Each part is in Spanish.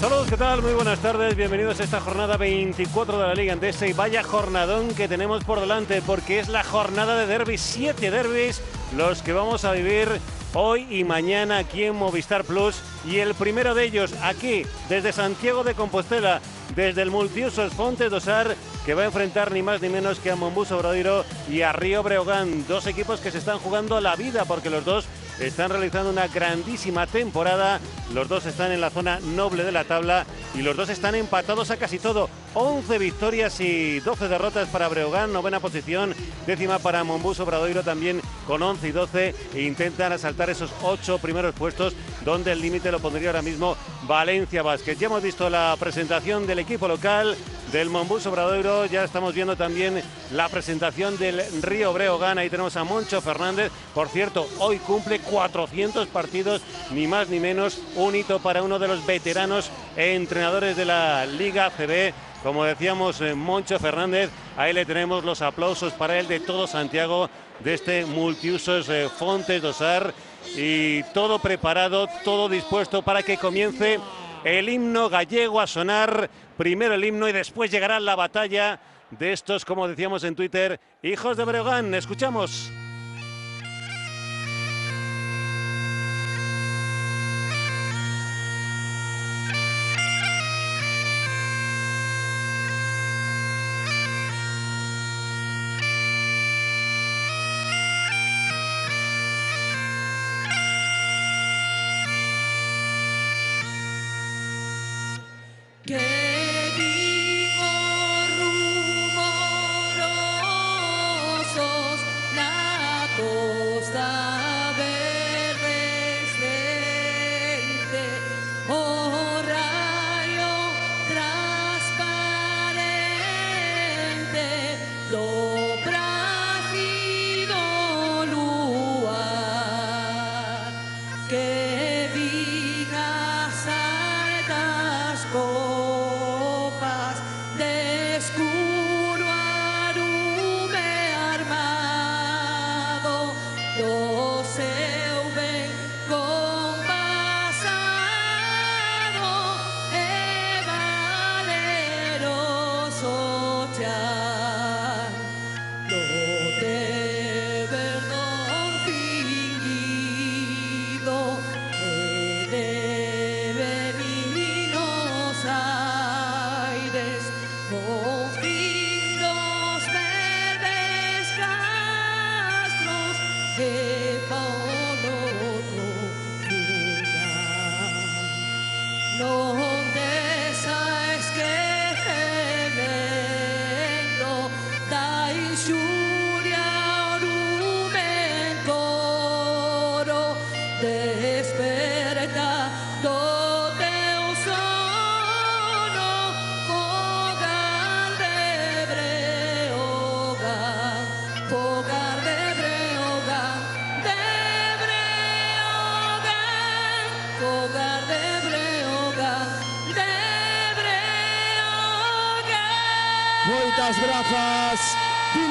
Saludos, ¿qué tal? Muy buenas tardes, bienvenidos a esta jornada 24 de la Liga Endesa y vaya jornadón que tenemos por delante porque es la jornada de derbis, 7 derbis los que vamos a vivir hoy y mañana aquí en Movistar Plus y el primero de ellos aquí desde Santiago de Compostela, desde el multiusos Fontes do Sar, que va a enfrentar ni más ni menos que a Monbus Obradoiro y a Río Breogán, dos equipos que se están jugando la vida porque los dos están realizando una grandísima temporada, los dos están en la zona noble de la tabla y los dos están empatados a casi todo. 11 victorias y 12 derrotas para Breogán, novena posición, décima para Monbus Obradoiro también con 11 y 12 e intentan asaltar esos 8 primeros puestos donde el límite lo pondría ahora mismo Valencia Basket. Ya hemos visto la presentación del equipo local del Monbus Obradoiro, ya estamos viendo también la presentación del Río Breogán, ahí tenemos a Moncho Fernández, por cierto, hoy cumple 400 partidos, ni más ni menos, un hito para uno de los veteranos entrenadores de la Liga ACB. Como decíamos, Moncho Fernández, ahí le tenemos los aplausos para él de todo Santiago, de este multiusos Fontes do Sar, y todo preparado, todo dispuesto para que comience el himno gallego a sonar. Primero el himno y después llegará la batalla de estos, como decíamos en Twitter, hijos de Breogán. Escuchamos.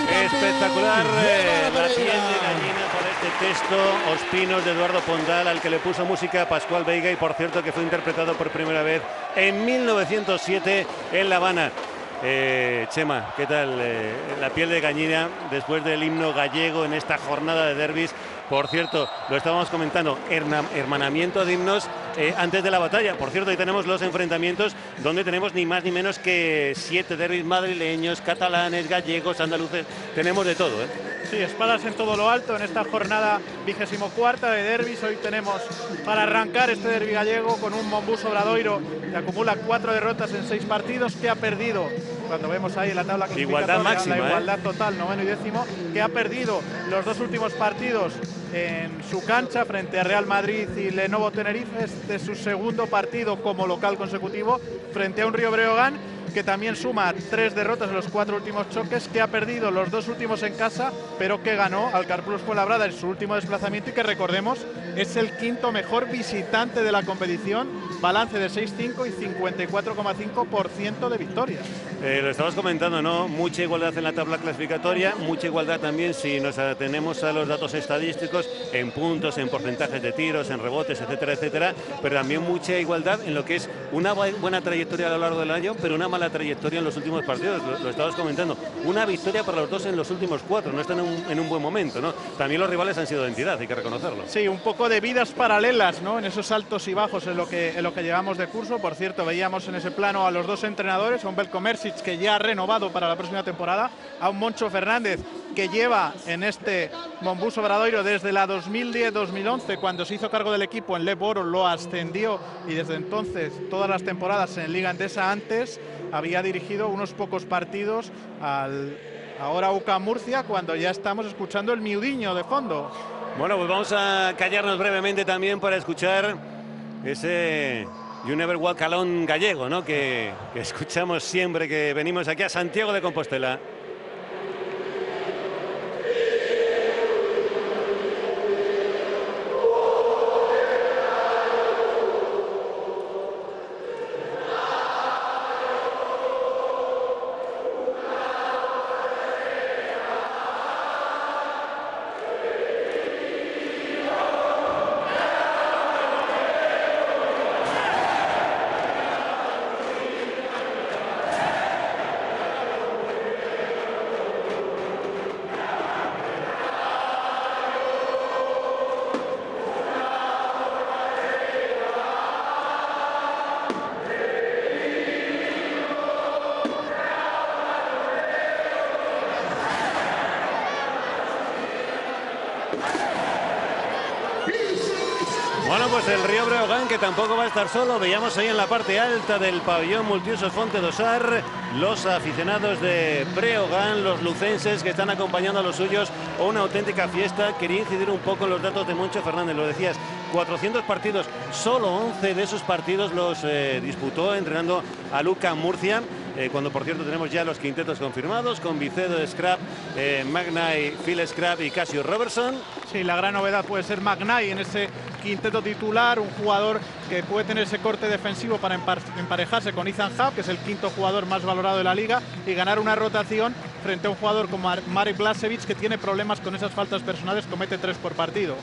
Espectacular la piel de gallina por este texto, Os Pinos, de Eduardo Pondal, al que le puso música Pascual Veiga y por cierto que fue interpretado por primera vez en 1907 en La Habana. Chema, ¿qué tal la piel de gallina después del himno gallego en esta jornada de derbis? Por cierto, lo estábamos comentando, hermanamiento de himnos antes de la batalla. Por cierto, ahí tenemos los enfrentamientos donde tenemos ni más ni menos que 7 derbis madrileños, catalanes, gallegos, andaluces. Tenemos de todo, ¿eh? Sí, espadas en todo lo alto en esta jornada 24ª de derbis. Hoy tenemos para arrancar este derbi gallego con un Monbus Obradoiro que acumula 4 derrotas en 6 partidos, que ha perdido, cuando vemos ahí en la tabla clasificatoria, igualdad máxima, la igualdad total, noveno y décimo, que ha perdido los 2 últimos partidos en su cancha frente a Real Madrid y Lenovo Tenerife. Este es su segundo partido como local consecutivo frente a un Río Breogán que también suma 3 derrotas en los 4 últimos choques, que ha perdido los 2 últimos en casa, pero que ganó al Carplus Fuenlabrada en su último desplazamiento y que, recordemos, es el quinto mejor visitante de la competición, balance de 6-5 y 54,5% de victorias. Lo estabas comentando, ¿no? Mucha igualdad en la tabla clasificatoria, mucha igualdad también si nos atenemos a los datos estadísticos, en puntos, en porcentajes de tiros, en rebotes, etcétera, etcétera, pero también mucha igualdad en lo que es una buena trayectoria a lo largo del año, pero una mala trayectoria en los últimos partidos. Lo estabas comentando, una victoria para los dos en los últimos 4, no están en un buen momento, ¿no? También los rivales han sido de entidad, hay que reconocerlo. Sí, un poco de vidas paralelas, ¿no? En esos altos y bajos en lo que llevamos de curso. Por cierto, veíamos en ese plano a los dos entrenadores, a un Belko Mersic, que ya ha renovado para la próxima temporada, a un Moncho Fernández, que lleva en este Monbus Obradoiro desde la 2010-2011, cuando se hizo cargo del equipo en Leb Oro, lo ascendió, y desde entonces todas las temporadas en Liga Endesa. Antes había dirigido unos pocos partidos al ahora UCAM Murcia, cuando ya estamos escuchando el miudiño de fondo. Bueno, pues vamos a callarnos brevemente también para escuchar ese You Never Walk Alone gallego, ¿no? Que escuchamos siempre que venimos aquí a Santiago de Compostela. Bueno, pues el Río Breogán, que tampoco va a estar solo. Veíamos ahí en la parte alta del pabellón multiusos Fonte do Sar los aficionados de Breogán, los lucenses que están acompañando a los suyos a una auténtica fiesta. Quería incidir un poco en los datos de Moncho Fernández, lo decías, 400 partidos, solo 11 de esos partidos los disputó entrenando a UCAM Murcia. Cuando, por cierto, tenemos ya los quintetos confirmados con Vicedo Scrap, Magnay, Phil Scrap y Casio Robertson. Sí, la gran novedad puede ser Magnay en ese quinteto titular, un jugador que puede tener ese corte defensivo para emparejarse con Ethan Happ, que es el quinto jugador más valorado de la liga, y ganar una rotación frente a un jugador como Marek Blažević, que tiene problemas con esas faltas personales, comete 3 por partido.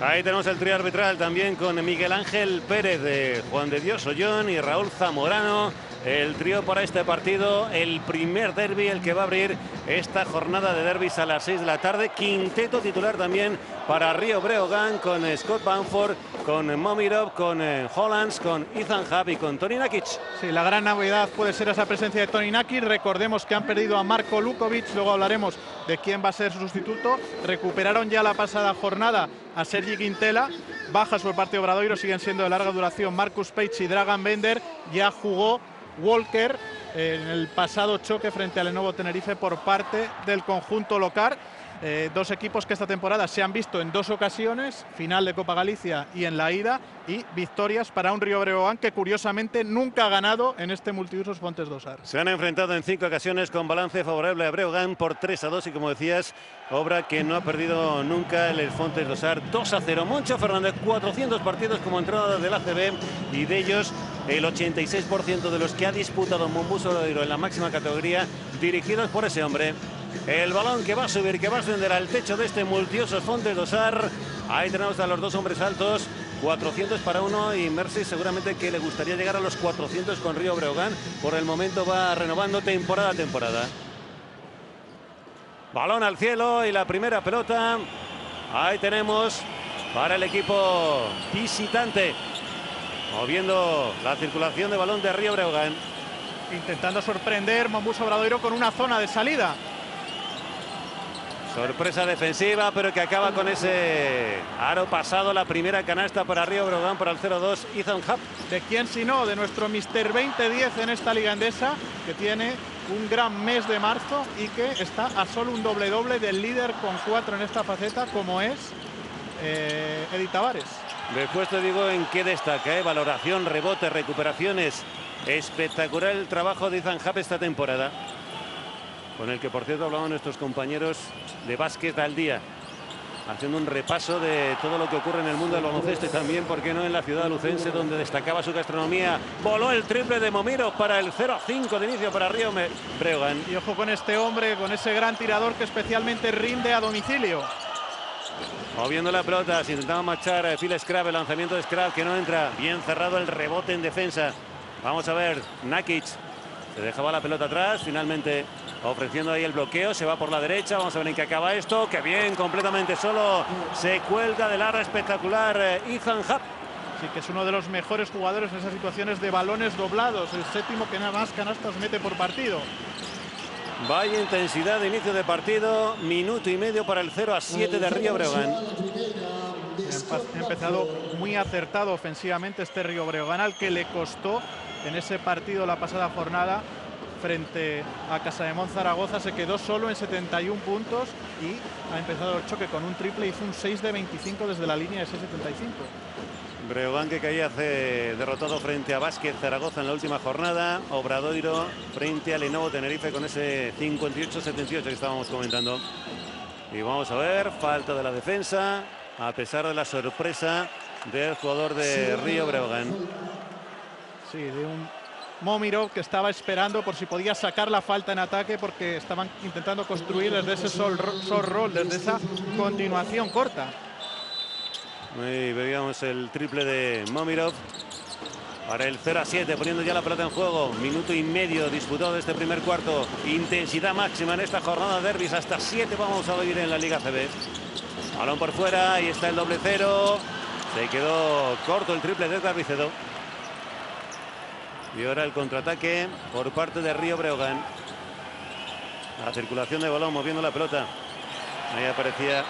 Ahí tenemos el trío arbitral también con Miguel Ángel Pérez, de Juan de Dios Ollón y Raúl Zamorano. El trío para este partido, el primer derbi, el que va a abrir esta jornada de derbis a las 6 de la tarde. Quinteto titular también para Río Breogán, con Scott Bamford, con Momirov, con Hollands, con Ethan Happ y con Toni Nakic. Sí, la gran novedad puede ser esa presencia de Toni Nakic. Recordemos que han perdido a Marko Lukovic, luego hablaremos de quién va a ser su sustituto. Recuperaron ya la pasada jornada a Sergi Quintela. Bajas por parte de Obradoiro siguen siendo de larga duración Marcus Page y Dragan Bender. Ya jugó Walker en el pasado choque frente al Lenovo Tenerife por parte del conjunto local. Dos equipos que esta temporada se han visto en 2 ocasiones, final de Copa Galicia y en la ida, y victorias para un Río Breogán que curiosamente nunca ha ganado en este multiusos Fontes do Sar. Se han enfrentado en 5 ocasiones con balance favorable a Breogán por 3-2 y, como decías, obra que no ha perdido nunca el Fontes do Sar, 2-0. Moncho Fernández, 400 partidos como entrenador del ACB, y de ellos el 86% de los que ha disputado Monbus Obradoiro en la máxima categoría dirigidos por ese hombre. El balón que va a subir, que va a ascender al techo de este multiusos Fontes do Sar. Ahí tenemos a los dos hombres altos, 400 para uno, y Mercy seguramente que le gustaría llegar a los 400 con Río Breogán. Por el momento va renovando temporada a temporada. Balón al cielo y la primera pelota. Ahí tenemos para el equipo visitante, moviendo la circulación de balón de Río Breogán. Intentando sorprender Monbus Obradoiro con una zona de salida. Sorpresa defensiva, pero que acaba con ese aro pasado. La primera canasta para Río Breogán, para el 0-2, Ethan Happ. ¿De quién si no? De nuestro Mr. 2010 en esta Liga Endesa, que tiene un gran mes de marzo y que está a solo un doble-doble del líder con 4 en esta faceta, como es Edi Tavares. Después te digo en qué destaca, valoración, rebotes, recuperaciones Espectacular el trabajo de Ethan Happ esta temporada, con el que por cierto hablaban nuestros compañeros de Básquet al Día, haciendo un repaso de todo lo que ocurre en el mundo del baloncesto y también, por qué no, en la ciudad lucense, donde destacaba su gastronomía. Voló el triple de Momirov para el 0-5 de inicio para Río Breogán. Y ojo con este hombre, con ese gran tirador que especialmente rinde a domicilio. Moviendo la pelota, se intentaba marchar Phil Scrap, el lanzamiento de Scrap que no entra. Bien cerrado el rebote en defensa. Vamos a ver, Nakic se dejaba la pelota atrás, finalmente ofreciendo ahí el bloqueo, se va por la derecha. Vamos a ver en qué acaba esto. ¡Qué bien! Completamente solo, se cuelga del aro espectacular Ethan Happ. Sí, que es uno de los mejores jugadores en esas situaciones de balones doblados, el séptimo que nada más canastas mete por partido. Vaya intensidad de inicio de partido, minuto y medio para el 0-7 de Río Breogán. Ha empezado muy acertado ofensivamente este Río Breogán, al que le costó en ese partido la pasada jornada frente a Casademont Zaragoza. Se quedó solo en 71 puntos y ha empezado el choque con un triple. Hizo un 6 de 25 desde la línea de 6,75. Breogán que caía derrotado frente a Básquet Zaragoza en la última jornada. Obradoiro frente a Lenovo Tenerife con ese 58-78 que estábamos comentando. Y vamos a ver, falta de la defensa, a pesar de la sorpresa del jugador de Río Breogán. Sí, de un Momirov que estaba esperando por si podía sacar la falta en ataque, porque estaban intentando construir desde ese sol roll, desde esa continuación corta. Y veíamos el triple de Momirov para el 0-7, poniendo ya la pelota en juego. Minuto y medio disputado de este primer cuarto. Intensidad máxima en esta jornada de derbis. Hasta 7 vamos a vivir en la Liga CB. Balón por fuera, ahí está el doble cero. Se quedó corto el triple de Edgar Vicedo. Y ahora el contraataque por parte de Río Breogán. La circulación de balón, moviendo la pelota. Ahí aparecía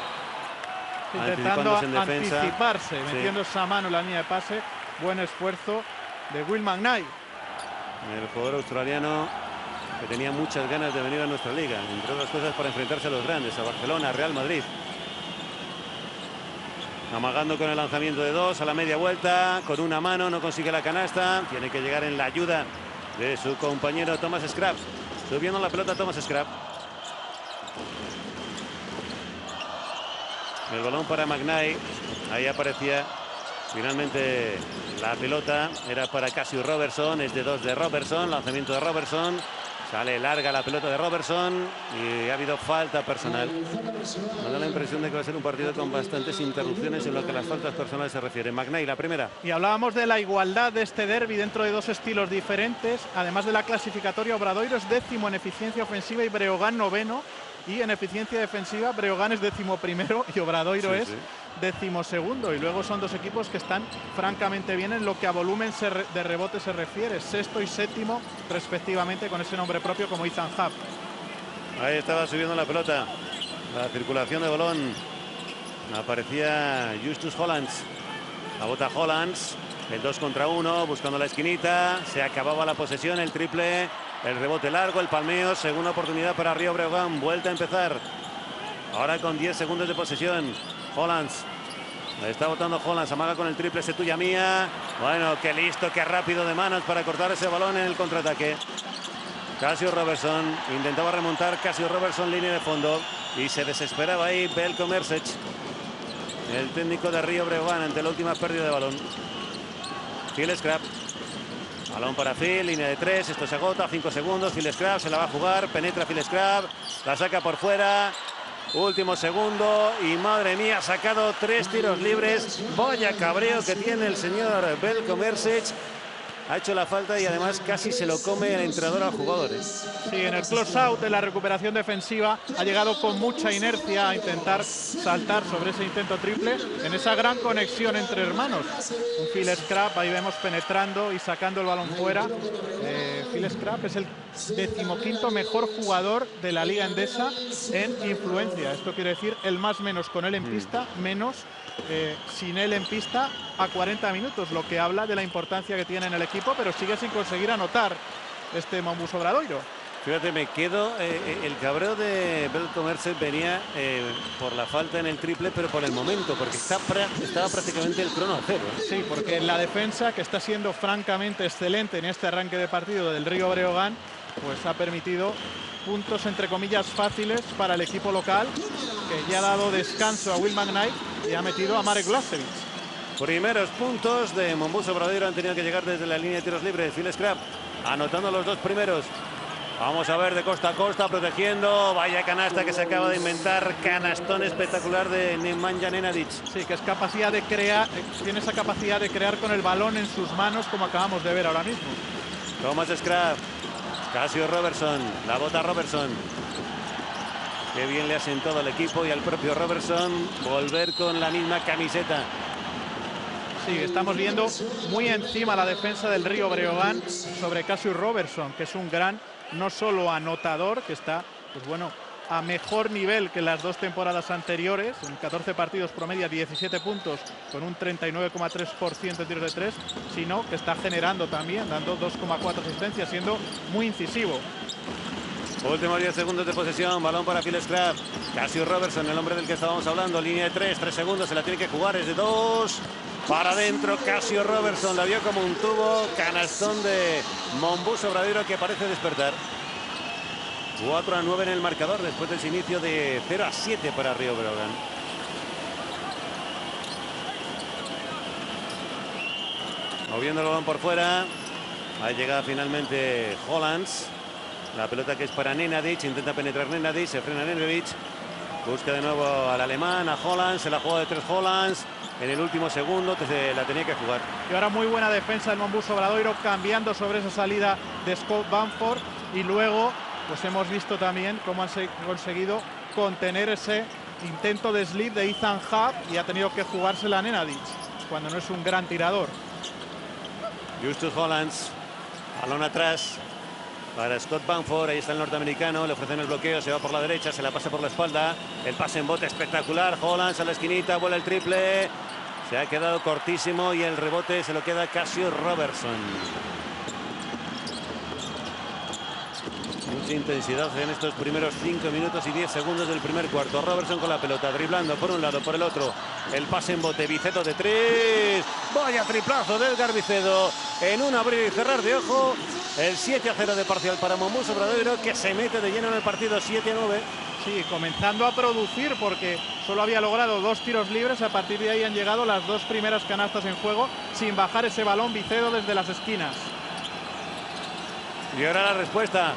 intentando en defensa, anticiparse, sí, metiendo esa mano en la línea de pase. Buen esfuerzo de Will McKnight. El jugador australiano que tenía muchas ganas de venir a nuestra liga, entre otras cosas para enfrentarse a los grandes, a Barcelona, a Real Madrid. Amagando con el lanzamiento de dos a la media vuelta, con una mano, no consigue la canasta. Tiene que llegar en la ayuda de su compañero Thomas Scrap. Subiendo la pelota Thomas Scrap. El balón para McKnight. Ahí aparecía finalmente la pelota. Era para Cassius Robertson. Es de dos de Robertson. Lanzamiento de Robertson. Sale larga la pelota de Robertson y ha habido falta personal. Me da la impresión de que va a ser un partido con bastantes interrupciones en lo que a las faltas personales se refiere. McKnight, la primera. Y hablábamos de la igualdad de este derbi dentro de dos estilos diferentes. Además de la clasificatoria, Obradoiro es 10º en eficiencia ofensiva y Breogán 9º. Y en eficiencia defensiva, Breogán es 11º y Obradoiro es 12º. Y luego son dos equipos que están francamente bien en lo que a volumen de rebote se refiere. 6º y 7º respectivamente, con ese nombre propio como Ethan Happ. Ahí estaba subiendo la pelota. La circulación de balón. Aparecía Justus Hollands. La bota Hollands. El 2 contra 1, buscando la esquinita. Se acababa la posesión, el triple. El rebote largo, el palmeo. Segunda oportunidad para Río Breogán. Vuelta a empezar. Ahora con 10 segundos de posesión. Hollands. Está botando Hollands. Amaga con el triple. Ese tuya mía. Bueno, qué listo, qué rápido de manos para cortar ese balón en el contraataque. Cassius Robertson. Intentaba remontar Cassius Robertson, línea de fondo. Y se desesperaba ahí Veljko Mrsic, el técnico de Río Breogán, ante la última pérdida de balón. Phil Scrap. Balón para Phil, línea de 3, esto se agota, 5 segundos, Phil Scrap se la va a jugar, penetra Phil Scrap, la saca por fuera, último segundo y madre mía, ha sacado 3 tiros libres. Vaya cabreo que tiene el señor Veljko Mrsic. Ha hecho la falta y además casi se lo come el entrenador al jugador. Sí, en el close-out, en la recuperación defensiva, ha llegado con mucha inercia a intentar saltar sobre ese intento triple, en esa gran conexión entre hermanos. Un Phil Scrap, ahí vemos penetrando y sacando el balón fuera. Phil Scrap es el 15º mejor jugador de la Liga Endesa en influencia. Esto quiere decir el más menos con él en pista, menos sin él en pista a 40 minutos, lo que habla de la importancia que tiene en el equipo, pero sigue sin conseguir anotar este Mombus Obradoiro. Fíjate, me quedo. El cabreo de Belcomerse venía por la falta en el triple, pero por el momento, porque estaba prácticamente el crono a cero. Sí, porque la defensa, que está siendo francamente excelente en este arranque de partido del Río Breogán, pues ha permitido puntos entre comillas fáciles para el equipo local, que ya ha dado descanso a Will McKnight y ha metido a Marek Blasevich. Primeros puntos de Monbus Obradoiro han tenido que llegar desde la línea de tiros libres. Phil Scrap anotando los dos primeros. Vamos a ver de costa a costa, protegiendo. Vaya canasta que se acaba de inventar. Canastón espectacular de Nemanja Nenadic. Sí, que es capacidad de crear, tiene esa capacidad de crear con el balón en sus manos, como acabamos de ver ahora mismo. Thomas Scrap. Casio Robertson. La bota Robertson. Qué bien le ha sentado al equipo y al propio Robertson volver con la misma camiseta. Sí, estamos viendo muy encima la defensa del Río Breogán sobre Casio Robertson, que es un gran no solo anotador, que está, pues bueno, a mejor nivel que las dos temporadas anteriores. En 14 partidos promedia 17 puntos con un 39,3% en tiros de 3, sino que está generando también, dando 2,4 asistencias, siendo muy incisivo. Últimos 10 segundos de posesión, balón para Phil Scrap. Casio Robertson, el hombre del que estábamos hablando, línea de 3 segundos, se la tiene que jugar, es de 2. Para adentro, Casio Robertson, la vio como un tubo. Canastón de Monbus Obradoiro, que parece despertar. 4-9 en el marcador después de ese inicio de 0-7 para Río Breogán. Moviendo el balón por fuera. Ahí llega finalmente Hollands. La pelota que es para Nenadic. Intenta penetrar Nenadic. Se frena Nenadic. Busca de nuevo al alemán, a Hollands. Se la juega de 3 Hollands. En el último segundo se la tenía que jugar. Y ahora muy buena defensa del Monbus Obradoiro, cambiando sobre esa salida de Scott Bamford. Y luego, pues hemos visto también cómo han conseguido contener ese intento de slip de Ethan Happ, y ha tenido que jugársela a Nenadic, cuando no es un gran tirador. Justus Hollands, balón atrás para Scott Bamford. Ahí está el norteamericano, le ofrecen el bloqueo, se va por la derecha, se la pasa por la espalda. El pase en bote espectacular. Hollands a la esquinita, vuela el triple. Se ha quedado cortísimo y el rebote se lo queda Casio Robertson. Mucha intensidad en estos primeros 5 minutos y 10 segundos del primer cuarto. Robertson con la pelota, driblando por un lado, por el otro. El pase en bote, Vicedo de 3. Vaya triplazo de Edgar Vicedo. En un abrir y cerrar de ojo. El 7-0 de parcial para Monbus Obradoiro, que se mete de lleno en el partido 7-9. Sí, comenzando a producir, porque solo había logrado 2 tiros libres. A partir de ahí han llegado las 2 primeras canastas en juego, sin bajar ese balón Vicedo desde las esquinas. Y ahora la respuesta.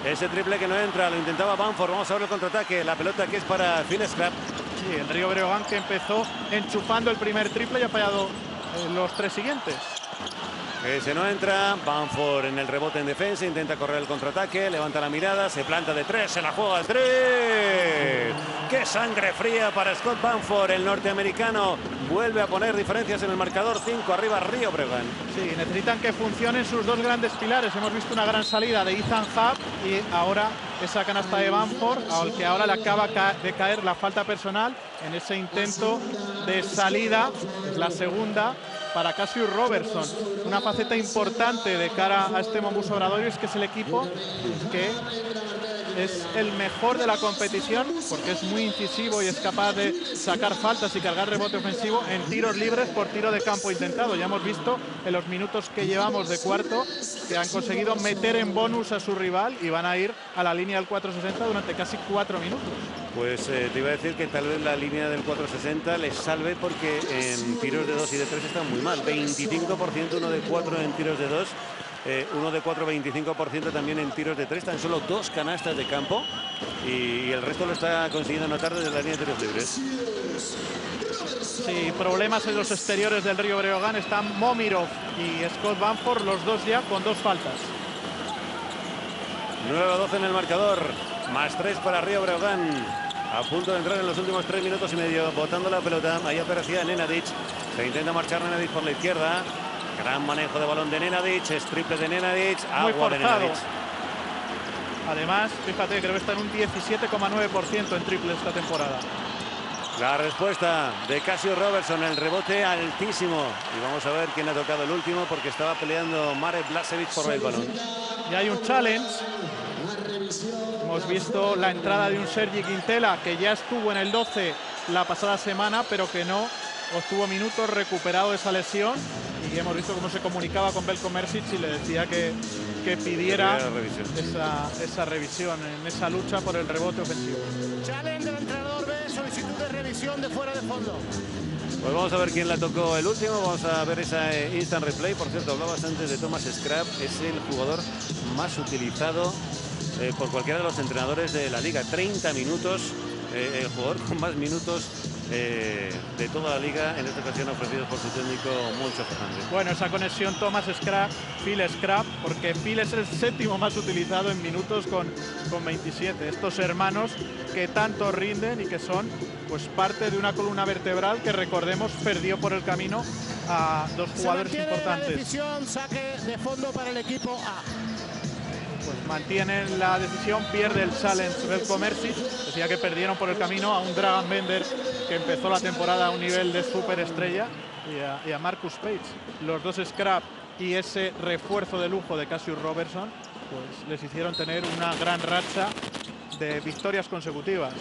Ese triple que no entra, lo intentaba Bamford. Vamos a ver el contraataque. La pelota que es para Phil Scrap. Sí, el Río Breogán, que empezó enchufando el primer triple y ha fallado los 3 siguientes. Ese no entra. Bamford en el rebote en defensa. Intenta correr el contraataque. Levanta la mirada. Se planta de 3. Se la juega al 3. ¡Qué sangre fría para Scott Bamford! El norteamericano vuelve a poner diferencias en el marcador. 5 arriba Río Breogán. Sí, necesitan que funcionen sus 2 grandes pilares. Hemos visto una gran salida de Ethan Happ y ahora esa canasta de Bamford, al que ahora le acaba de caer la falta personal en ese intento de salida. Es la segunda para Casio Robertson. Una faceta importante de cara a este Monbus Obradoiro es que es el equipo que es el mejor de la competición, porque es muy incisivo y es capaz de sacar faltas y cargar rebote ofensivo en tiros libres por tiro de campo intentado. Ya hemos visto en los minutos que llevamos de cuarto que han conseguido meter en bonus a su rival y van a ir a la línea del 460 durante casi 4 minutos. Pues te iba a decir que tal vez la línea del 460 les salve, porque en tiros de 2 y de 3 están muy mal. 25%, 1 de 4 en tiros de 2. 1 de 4, 25% también en tiros de 3. Tan solo 2 canastas de campo. Y el resto lo está consiguiendo anotar desde la línea de tiros libres. Sí, problemas en los exteriores del Río Breogán. Están Momirov y Scott Bamford, los dos ya con 2 faltas. 9-12 en el marcador. Más 3 para Río Breogán. A punto de entrar en los últimos 3 minutos y medio. Botando la pelota. Ahí aparecía Nenadic. Se intenta marchar Nenadic por la izquierda. Gran manejo de balón de Nenadic. Es triple de Nenadic. Agua de Nenadic. Además, fíjate, creo que está en un 17,9% en triple esta temporada. La respuesta de Casio Robertson, el rebote altísimo. Y vamos a ver quién ha tocado el último, porque estaba peleando Marek Blasevich por el balón. Y hay un challenge Hemos visto la entrada de un Sergi Quintela que ya estuvo en el 12 la pasada semana, pero que no obtuvo minutos, recuperado de esa lesión. Y hemos visto cómo se comunicaba con Veljko Mrsic y le decía que pidiera esa revisión en esa lucha por el rebote ofensivo. Challenge del entrenador B, solicitud de revisión de fuera de fondo. Pues vamos a ver quién la tocó el último. Vamos a ver esa instant replay. Por cierto, hablabas antes de Thomas Scrap. Es el jugador más utilizado por cualquiera de los entrenadores de la liga. 30 minutos. El jugador con más minutos de toda la liga, en esta ocasión ofrecidos por su técnico Moncho Fernández. Bueno, esa conexión Thomas Scrap, Phil Scrap, porque Phil es el séptimo más utilizado en minutos con 27. Estos hermanos que tanto rinden y que son pues parte de una columna vertebral que, recordemos, perdió por el camino a dos jugadores importantes. La decisión, saque de fondo para el equipo A. Pues mantienen la decisión, pierde el challenge Veljko Mrsic. Decía que perdieron por el camino a un Dragan Bender que empezó la temporada a un nivel de superestrella y a Marcus Paige. Los dos Scrap y ese refuerzo de lujo de Cassius Robertson pues les hicieron tener una gran racha de victorias consecutivas.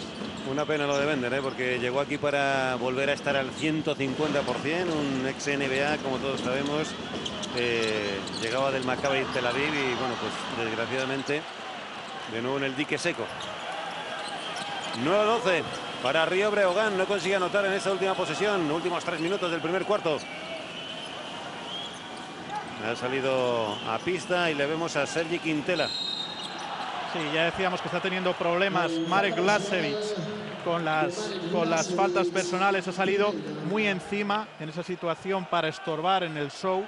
Una pena lo de Bender, porque llegó aquí para volver a estar al 150%, un ex NBA, como todos sabemos. Llegaba del Maccabi Tel Aviv y bueno, pues desgraciadamente de nuevo en el dique seco. 9-12 para Río Breogán. No consigue anotar en esa última posesión, últimos 3 minutos del primer cuarto. Ha salido a pista y le vemos a Sergi Quintela. Sí, ya decíamos que está teniendo problemas Marek Glasevich con las faltas personales. Ha salido muy encima en esa situación para estorbar en el show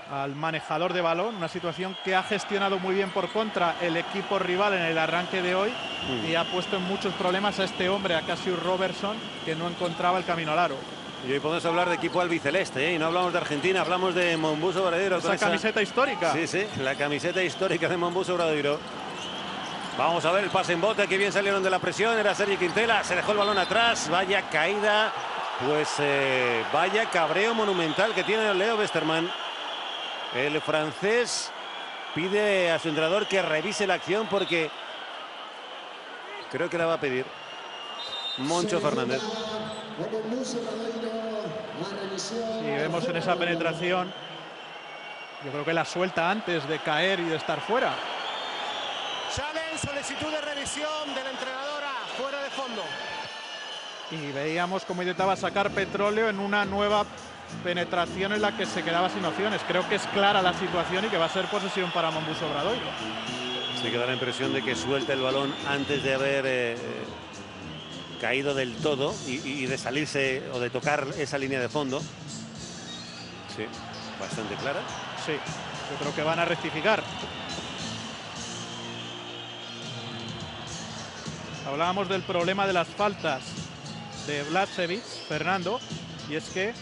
al manejador de balón, una situación que ha gestionado muy bien por contra el equipo rival en el arranque de hoy y ha puesto en muchos problemas a este hombre, a Cassius Robertson, que no encontraba el camino al aro. Y hoy podemos hablar de equipo albiceleste, y no hablamos de Argentina, hablamos de Mombuso Obradoiro. Esa camiseta histórica. Sí, sí, la camiseta histórica de Mombuso Obradoiro. Vamos a ver el pase en bote, que bien salieron de la presión, era Sergi Quintela, se dejó el balón atrás, vaya caída, pues vaya cabreo monumental que tiene Leo Westermann. El francés pide a su entrenador que revise la acción porque creo que la va a pedir Moncho Fernández. Sí, vemos en esa penetración, yo creo que la suelta antes de caer y de estar fuera. Challenge, solicitud de revisión de la entrenadora, fuera de fondo. Y veíamos cómo intentaba sacar petróleo en una nueva penetración en la que se quedaba sin opciones. Creo que es clara la situación y que va a ser posesión para Mombuso Obradoiro. Sí, que da la impresión de que suelta el balón antes de haber caído del todo y de salirse o de tocar esa línea de fondo. Sí, bastante clara. Sí, yo creo que van a rectificar. Hablábamos del problema de las faltas de Glasevich, Fernando, y es que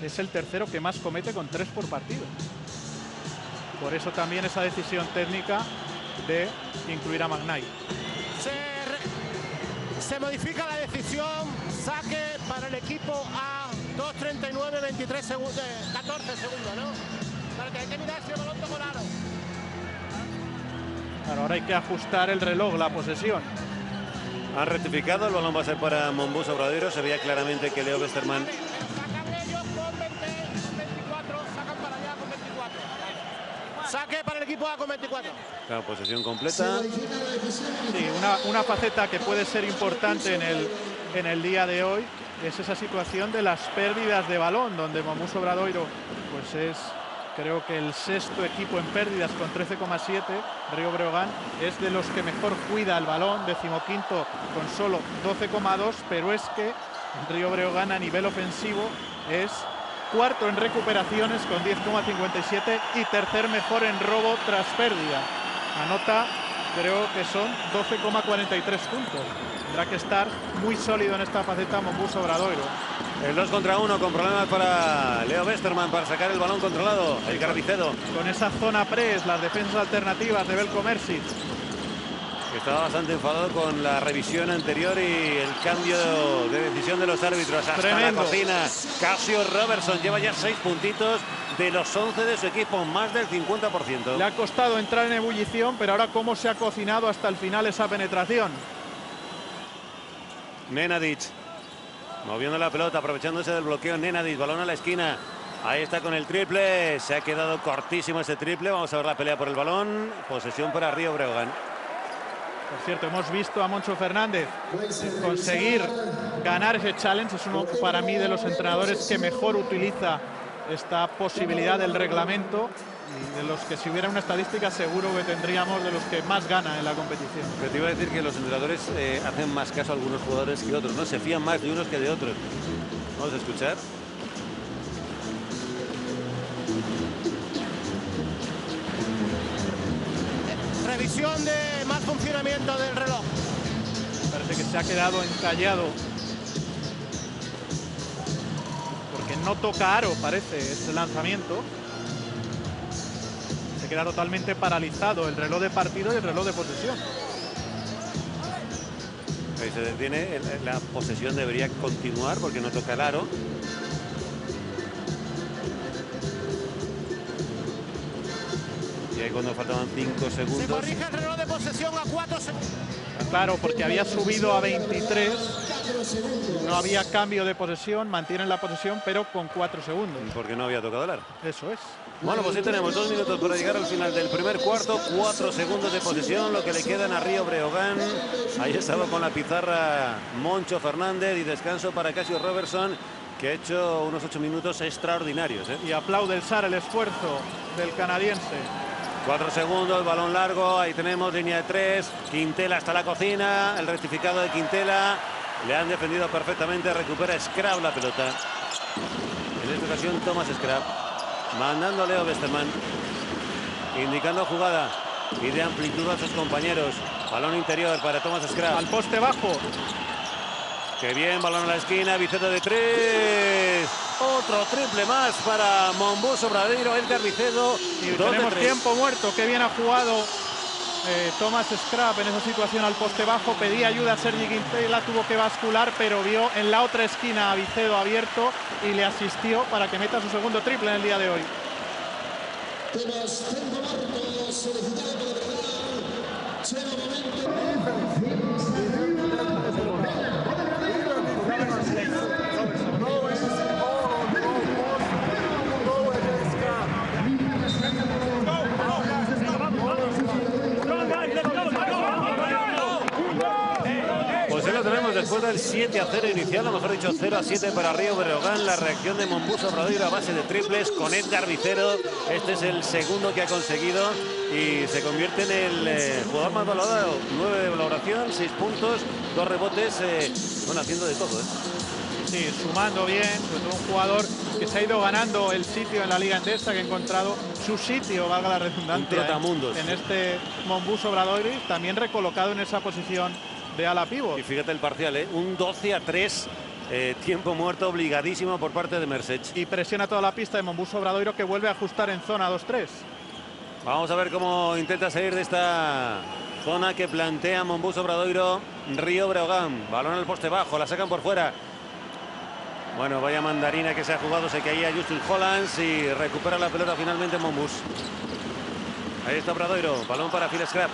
es el tercero que más comete, con 3 por partido. Por eso también esa decisión técnica de incluir a McKnight. Se modifica la decisión, saque para el equipo A, 2:39, 23 segundos, 14 segundos, ¿no? Para que hay que mirar si el balón tocó el aro. Claro, ahora hay que ajustar el reloj, la posesión. Han rectificado, el balón va a ser para Mombuso Obradoiro. Se veía claramente que Leo Westermann saque para el equipo A con 24. Claro, posesión completa. Sí, una faceta que puede ser importante en el día de hoy es esa situación de las pérdidas de balón, donde Mombuso Obradoiro pues es, creo que el 6º equipo en pérdidas con 13,7. Río Breogán es de los que mejor cuida el balón, 15º con solo 12,2, pero es que Río Breogán a nivel ofensivo es 4º en recuperaciones con 10,57 y 3er mejor en robo tras pérdida. Anota, creo que son 12,43 puntos. Tendrá que estar muy sólido en esta faceta Mombuso Obradoiro. El 2 contra 1 con problemas para Leo Westermann para sacar el balón controlado. El Garbicedo. Con esa zona press, las defensas alternativas de Veljko Mrsic. Estaba bastante enfadado con la revisión anterior y el cambio de decisión de los árbitros. Hasta Tremendo. la cocina. Casio Robertson lleva ya 6 puntitos de los 11 de su equipo, más del 50%. Le ha costado entrar en ebullición, pero ahora cómo se ha cocinado hasta el final esa penetración. Nenadic moviendo la pelota, aprovechándose del bloqueo. Nenadic, balón a la esquina. Ahí está con el triple. Se ha quedado cortísimo ese triple. Vamos a ver la pelea por el balón. Posesión para Río Breogán. Por cierto, hemos visto a Moncho Fernández conseguir ganar ese challenge. Es uno para mí de los entrenadores que mejor utiliza esta posibilidad del reglamento. Y de los que, si hubiera una estadística, seguro que tendríamos de los que más ganan en la competición. Pero te iba a decir que los entrenadores hacen más caso a algunos jugadores que otros, ¿no? Se fían más de unos que de otros. Vamos a escuchar. Revisión de mal funcionamiento del reloj. Parece que se ha quedado encallado. Porque no toca aro, parece, este lanzamiento. Se queda totalmente paralizado el reloj de partido y el reloj de posesión. Ahí se detiene. La posesión debería continuar porque no toca el aro. Y ahí cuando faltaban 5 Se segundos. corrige el reloj de posesión a 4 segundos. Claro, porque había subido a 23. No había cambio de posesión, mantienen la posesión, pero con 4 segundos. Porque no había tocado el aro. Eso es. Bueno, pues sí tenemos 2 minutos para llegar al final del primer cuarto. 4 segundos de posesión, lo que le quedan a Río Breogán. Ahí estaba con la pizarra Moncho Fernández y descanso para Casio Robertson, que ha hecho unos 8 minutos extraordinarios, ¿eh? Y aplaude el SAR el esfuerzo del canadiense. 4 segundos, balón largo, ahí tenemos línea de 3. Quintela hasta la cocina, el rectificado de Quintela. Le han defendido perfectamente, recupera Scrap la pelota. En esta ocasión Thomas Scrap, mandando a Leo Westermann, indicando jugada y de amplitud a sus compañeros. Balón interior para Thomas Scrap. Al poste bajo. Qué bien, balón a la esquina, Vicedo de 3. Otro triple más para Monbus Obradoiro, Edgar Vicedo. Y 2 de tenemos 3. tiempo muerto. Qué bien ha jugado Thomas Scrap en esa situación al poste bajo. Pedía ayuda a Sergi Quintela, tuvo que bascular, pero vio en la otra esquina a Vicedo abierto y le asistió para que meta su segundo triple en el día de hoy. Pues ahí lo tenemos después del 7-0 inicial, o mejor dicho 0-7 para Río Breogán. La reacción de Monbus Obradoiro a base de triples con Edgar Vicedo. Este es el segundo que ha conseguido y se convierte en el jugador más valorado. 9 de valoración, 6 puntos, 2 rebotes, bueno, haciendo de todo, ¿eh? Sí, sumando bien, sobre todo un jugador que se ha ido ganando el sitio en la Liga Endesa, que ha encontrado su sitio, valga la redundancia, Un trotamundos. en este Monbus Obradoiro, también recolocado en esa posición de ala pívot. Y fíjate el parcial, ¿eh? Un 12-3, tiempo muerto obligadísimo por parte de Mersech. Y presiona toda la pista de Monbus Obradoiro, que vuelve a ajustar en zona 2-3. Vamos a ver cómo intenta salir de esta zona que plantea Monbus Obradoiro. Río Breogán, balón al poste bajo, la sacan por fuera. Bueno, vaya mandarina que se ha jugado, se caía Justin Hollands y recupera la pelota finalmente Monbus. Ahí está Obradoiro, balón para Phil Scrap.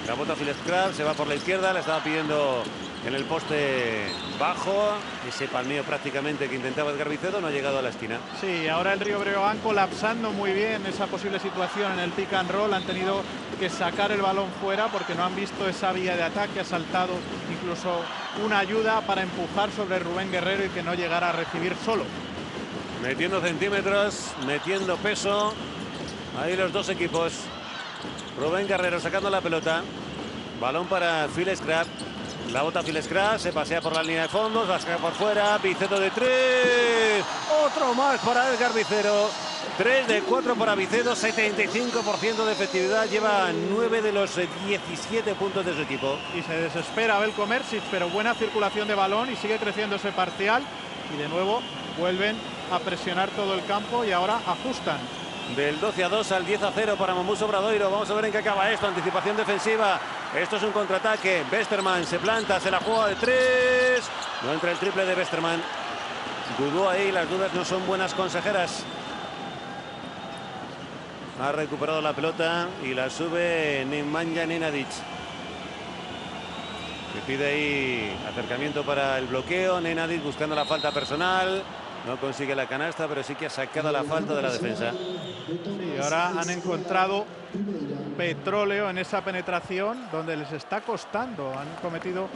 La bota Phil Scrap, se va por la izquierda, le estaba pidiendo en el poste bajo. Ese palmeo prácticamente que intentaba Edgar Vicedo no ha llegado a la esquina. Sí, ahora el Río Breogán colapsando muy bien esa posible situación en el pick and roll. Han tenido que sacar el balón fuera porque no han visto esa vía de ataque. Ha saltado incluso una ayuda para empujar sobre Rubén Guerrero y que no llegara a recibir solo. Metiendo centímetros, metiendo peso. Ahí los dos equipos. Rubén Guerrero sacando la pelota. Balón para Phil Scrap. La bota Phil Scrap, se pasea por la línea de fondos, la saca por fuera, Vicedo de 3. Otro más para Edgar Vicedo. 3 de 4 para Vicedo, 75% de efectividad. Lleva 9 de los 17 puntos de su equipo. Y se desespera Belko Mersic, pero buena circulación de balón y sigue creciendo ese parcial. Y de nuevo vuelven a presionar todo el campo y ahora ajustan. Del 12-2 al 10-0 para Monbus Obradoiro. Vamos a ver en qué acaba esto. Anticipación defensiva Esto es un contraataque. Westermann se planta, se la juega de 3. No entra el triple de Westermann. Dudó ahí, las dudas no son buenas consejeras. Ha recuperado la pelota y la sube Nemanja Nenadic. Que pide ahí acercamiento para el bloqueo. Nenadic buscando la falta personal. No consigue la canasta, pero sí que ha sacado la falta de la defensa. Sí, ahora han encontrado petróleo en esa penetración donde les está costando. Han cometido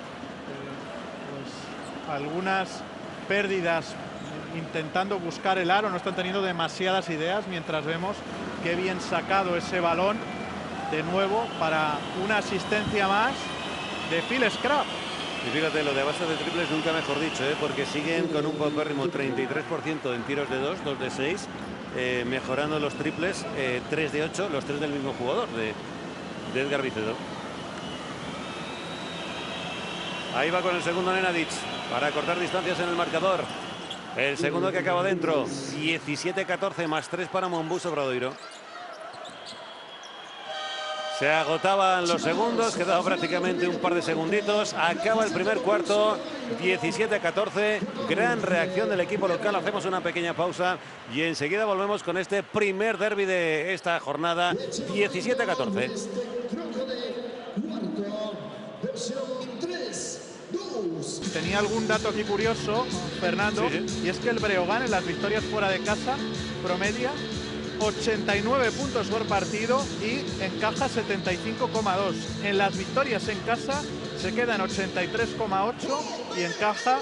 pues, algunas pérdidas intentando buscar el aro. No están teniendo demasiadas ideas, mientras vemos qué bien sacado ese balón de nuevo para una asistencia más de Phil Scrap. Y fíjate, lo de base de triples nunca mejor dicho, porque siguen con un paupérrimo 33% en tiros de 2, 2 de 6, mejorando los triples, 3 de 8, los 3 del mismo jugador, de Edgar Vicedo. Ahí va con el segundo Nenadic para cortar distancias en el marcador. El segundo que acaba dentro, 17-14 más 3 para Monbus Obradoiro. Se agotaban los segundos, quedaba prácticamente un par de segunditos. Acaba el primer cuarto, 17-14. Gran reacción del equipo local. Hacemos una pequeña pausa y enseguida volvemos con este primer derbi de esta jornada, 17-14. Tenía algún dato aquí curioso, Fernando, sí. Y es que el Breogán en las victorias fuera de casa promedia 89 puntos por partido y encaja 75,2. En las victorias en casa se queda en 83,8 y encaja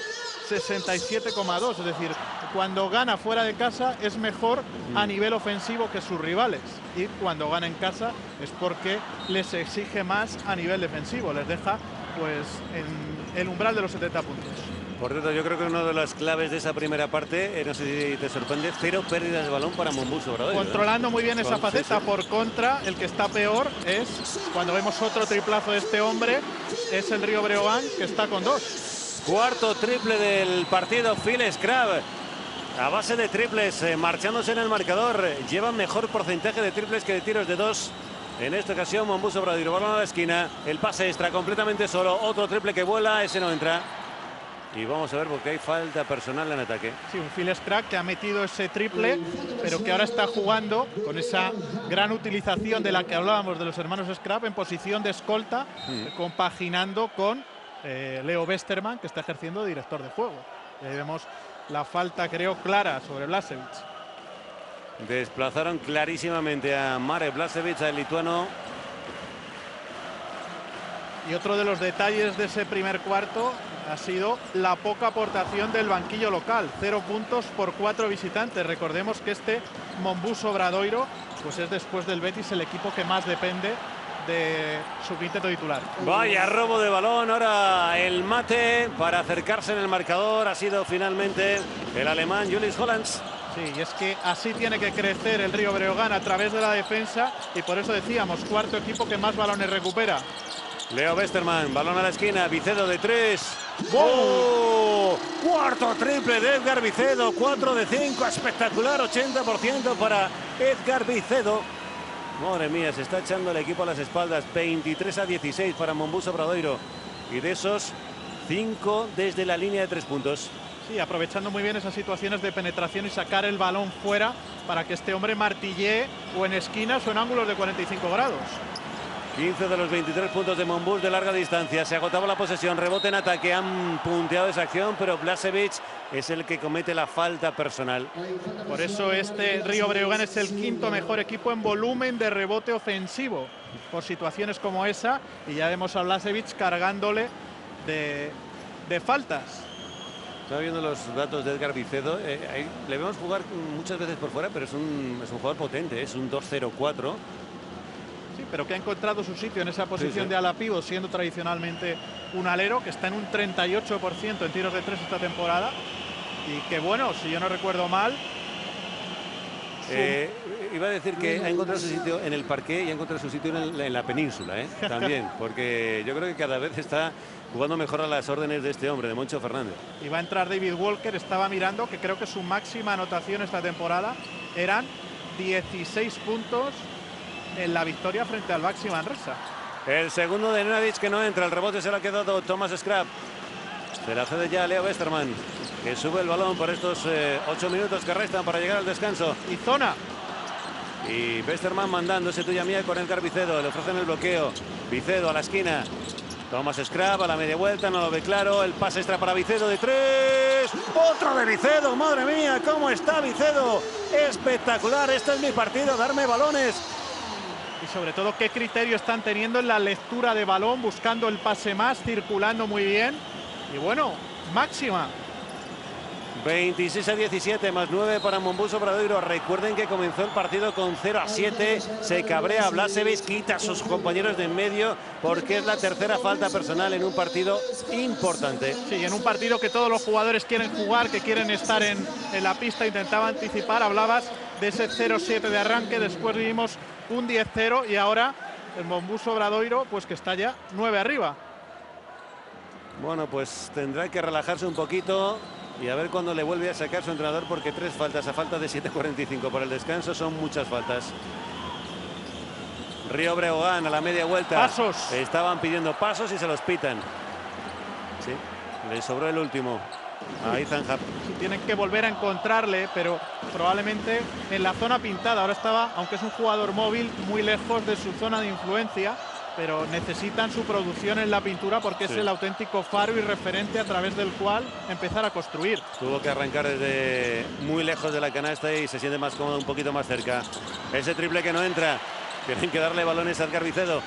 67,2. Es decir, cuando gana fuera de casa es mejor a nivel ofensivo que sus rivales. Y cuando gana en casa es porque les exige más a nivel defensivo. Les deja pues en el umbral de los 70 puntos. Por cierto, yo creo que una de las claves de esa primera parte, no sé si te sorprende, 0 pérdidas de balón para Monbus Obradoiro. Controlando muy bien esa faceta. Por contra, el que está peor es cuando vemos otro triplazo de este hombre, es el Río Breogán, que está con 2. Cuarto triple del partido, Phil Scrap. A base de triples, marchándose en el marcador. Lleva mejor porcentaje de triples que de tiros de 2. En esta ocasión, Monbus Obradoiro, balón a la esquina. El pase extra completamente solo. Otro triple que vuela, ese no entra. Y vamos a ver porque hay falta personal en ataque. Sí, un Phil Scrap que ha metido ese triple, pero que ahora está jugando con esa gran utilización de la que hablábamos de los hermanos Scrap en posición de escolta, compaginando con Leo Westermann, que está ejerciendo de director de juego. Y ahí vemos la falta, creo, clara sobre Blažević. Desplazaron clarísimamente a Marek Blažević, al lituano. Y otro de los detalles de ese primer cuarto ha sido la poca aportación del banquillo local. 0 puntos por 4 visitantes. Recordemos que este Monbus Obradoiro pues es, después del Betis, el equipo que más depende de su quinteto titular. Vaya robo de balón. Ahora el mate para acercarse en el marcador ha sido finalmente el alemán Julius Hollands. Sí, y es que así tiene que crecer el Río Breogán, a través de la defensa, y por eso decíamos, cuarto equipo que más balones recupera. Leo Westermann, balón a la esquina, Vicedo de 3. ¡Oh! Cuarto triple de Edgar Vicedo, 4 de 5, espectacular, 80% para Edgar Vicedo. Madre mía, se está echando el equipo a las espaldas. 23-16 para Monbus Obradoiro. Y de esos, 5 desde la línea de 3 puntos. Sí, aprovechando muy bien esas situaciones de penetración y sacar el balón fuera para que este hombre martillee o en esquinas o en ángulos de 45 grados. 15 de los 23 puntos de Monbus de larga distancia. Se agotaba la posesión, rebote en ataque. Han punteado esa acción, pero Blažević es el que comete la falta personal. Por eso este Río Breogán es el quinto mejor equipo en volumen de rebote ofensivo, por situaciones como esa. Y ya vemos a Blažević cargándole de faltas. Estaba viendo los datos de Edgar Vicedo. Le vemos jugar muchas veces por fuera, pero es un jugador potente. Es un 2-0-4. Sí, pero que ha encontrado su sitio en esa posición de ala pívot, siendo tradicionalmente un alero, que está en un 38% en tiros de 3 esta temporada. Y que bueno, si yo no recuerdo mal... Iba a decir que ha encontrado su sitio en el parqué y ha encontrado su sitio en la península, también, porque yo creo que cada vez está jugando mejor a las órdenes de este hombre, de Moncho Fernández. Y va a entrar David Walker, estaba mirando, que creo que su máxima anotación esta temporada eran 16 puntos en la victoria frente al Baxi Manresa. El segundo de Nenadic que no entra. El rebote se lo ha quedado Thomas Scrap. Se la cede ya a Leo Westermann, que sube el balón por estos 8 minutos que restan para llegar al descanso. Y zona. Y Westermann mandando ese tuya mía con Edgar Vicedo. Le ofrecen el bloqueo. Vicedo a la esquina. Thomas Scrap a la media vuelta, no lo ve claro. El pase extra para Vicedo de 3. Otro de Vicedo, madre mía, cómo está Vicedo. Espectacular, este es mi partido, darme balones. Y sobre todo qué criterio están teniendo en la lectura de balón, buscando el pase más, circulando muy bien. Y bueno, máxima. 26-17, más 9 para Monbus Obradoiro. Recuerden que comenzó el partido con 0-7. Se cabrea Blažević, quita a sus compañeros de en medio porque es la tercera falta personal en un partido importante. Sí, en un partido que todos los jugadores quieren jugar, que quieren estar en la pista. Intentaba anticipar, hablabas de ese 0-7 de arranque, después vimos un 10-0 y ahora el Monbus Obradoiro, pues que está ya 9 arriba. Bueno, pues tendrá que relajarse un poquito y a ver cuándo le vuelve a sacar su entrenador, porque 3 faltas a falta de 7:45 por el descanso son muchas faltas. Río Breogán a la media vuelta. Pasos. Estaban pidiendo pasos y se los pitan. Sí, le sobró el último a Ethan Happ. Sí, tienen que volver a encontrarle, pero probablemente en la zona pintada. Ahora estaba, aunque es un jugador móvil, muy lejos de su zona de influencia, pero necesitan su producción en la pintura porque es el auténtico faro y referente a través del cual empezar a construir. Tuvo que arrancar desde muy lejos de la canasta y se siente más cómodo un poquito más cerca. Ese triple que no entra. Tienen que darle balones a Edgar Vicedo.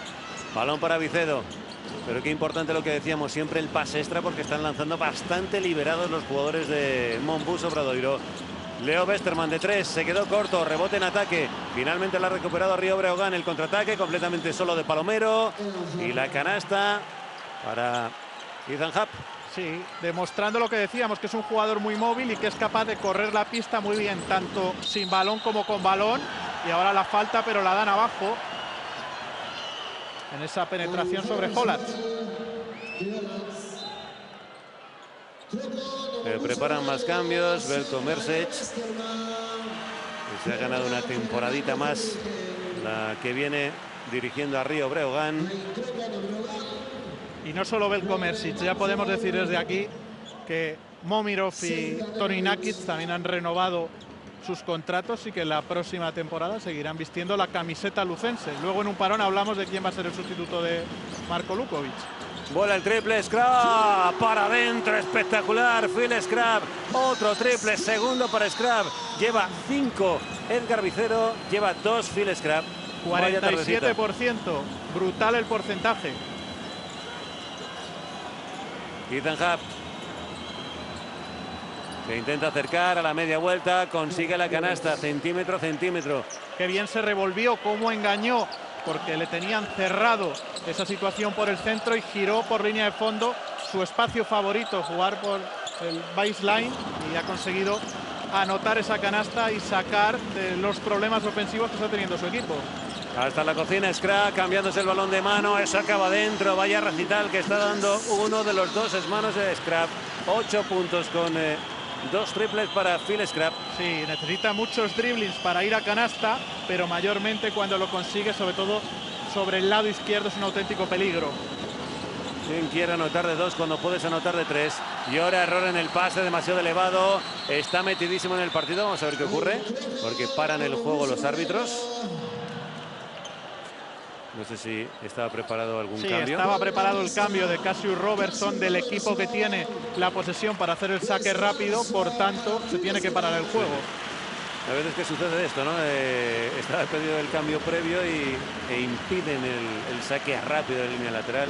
Balón para Vicedo. Pero qué importante lo que decíamos, siempre el pase extra, porque están lanzando bastante liberados los jugadores de Monbus Obradoiro. Leo Westermann de 3, se quedó corto, rebote en ataque. Finalmente la ha recuperado a Río Breogán, el contraataque completamente solo de Palomero. Y la canasta para Ethan Happ. Sí, demostrando lo que decíamos, que es un jugador muy móvil y que es capaz de correr la pista muy bien, tanto sin balón como con balón. Y ahora la falta, pero la dan abajo en esa penetración sobre Hollat. Preparan más cambios. Veljko Mrsić, que se ha ganado una temporadita más, la que viene dirigiendo a Río Breogán. Y no solo Veljko Mrsić, ya podemos decir desde aquí que Momirov y Toni Nakic también han renovado sus contratos y que la próxima temporada seguirán vistiendo la camiseta lucense. Luego en un parón hablamos de quién va a ser el sustituto de Marko Lukovic. Vuela el triple, Scrap para adentro, espectacular, Phil Scrap, otro triple, segundo para Scrap, lleva 5 Edgar Vicedo, lleva 2 Phil Scrap. 47%, brutal el porcentaje. Ethan Happ se intenta acercar a la media vuelta, consigue la canasta, centímetro, centímetro. Qué bien se revolvió, cómo engañó, porque le tenían cerrado esa situación por el centro y giró por línea de fondo, su espacio favorito, jugar por el baseline, y ha conseguido anotar esa canasta y sacar de los problemas ofensivos que está teniendo su equipo. Hasta la cocina Scrap, cambiándose el balón de mano, eso acaba dentro, vaya recital que está dando uno de los dos manos de Scrap. 8 puntos con 2 triples para Phil Scrap. Sí, necesita muchos driblings para ir a canasta, pero mayormente cuando lo consigue, sobre todo sobre el lado izquierdo, es un auténtico peligro. Quien quiere anotar de 2 cuando puedes anotar de 3. Y ahora error en el pase, demasiado elevado. Está metidísimo en el partido, vamos a ver qué ocurre, porque paran el juego los árbitros. No sé si estaba preparado algún cambio. Sí, estaba preparado el cambio de Cassius Robertson, del equipo que tiene la posesión para hacer el saque rápido, por tanto se tiene que parar el juego. A veces que sucede esto, ¿no? Estaba pedido el cambio previo e impiden el saque rápido de línea lateral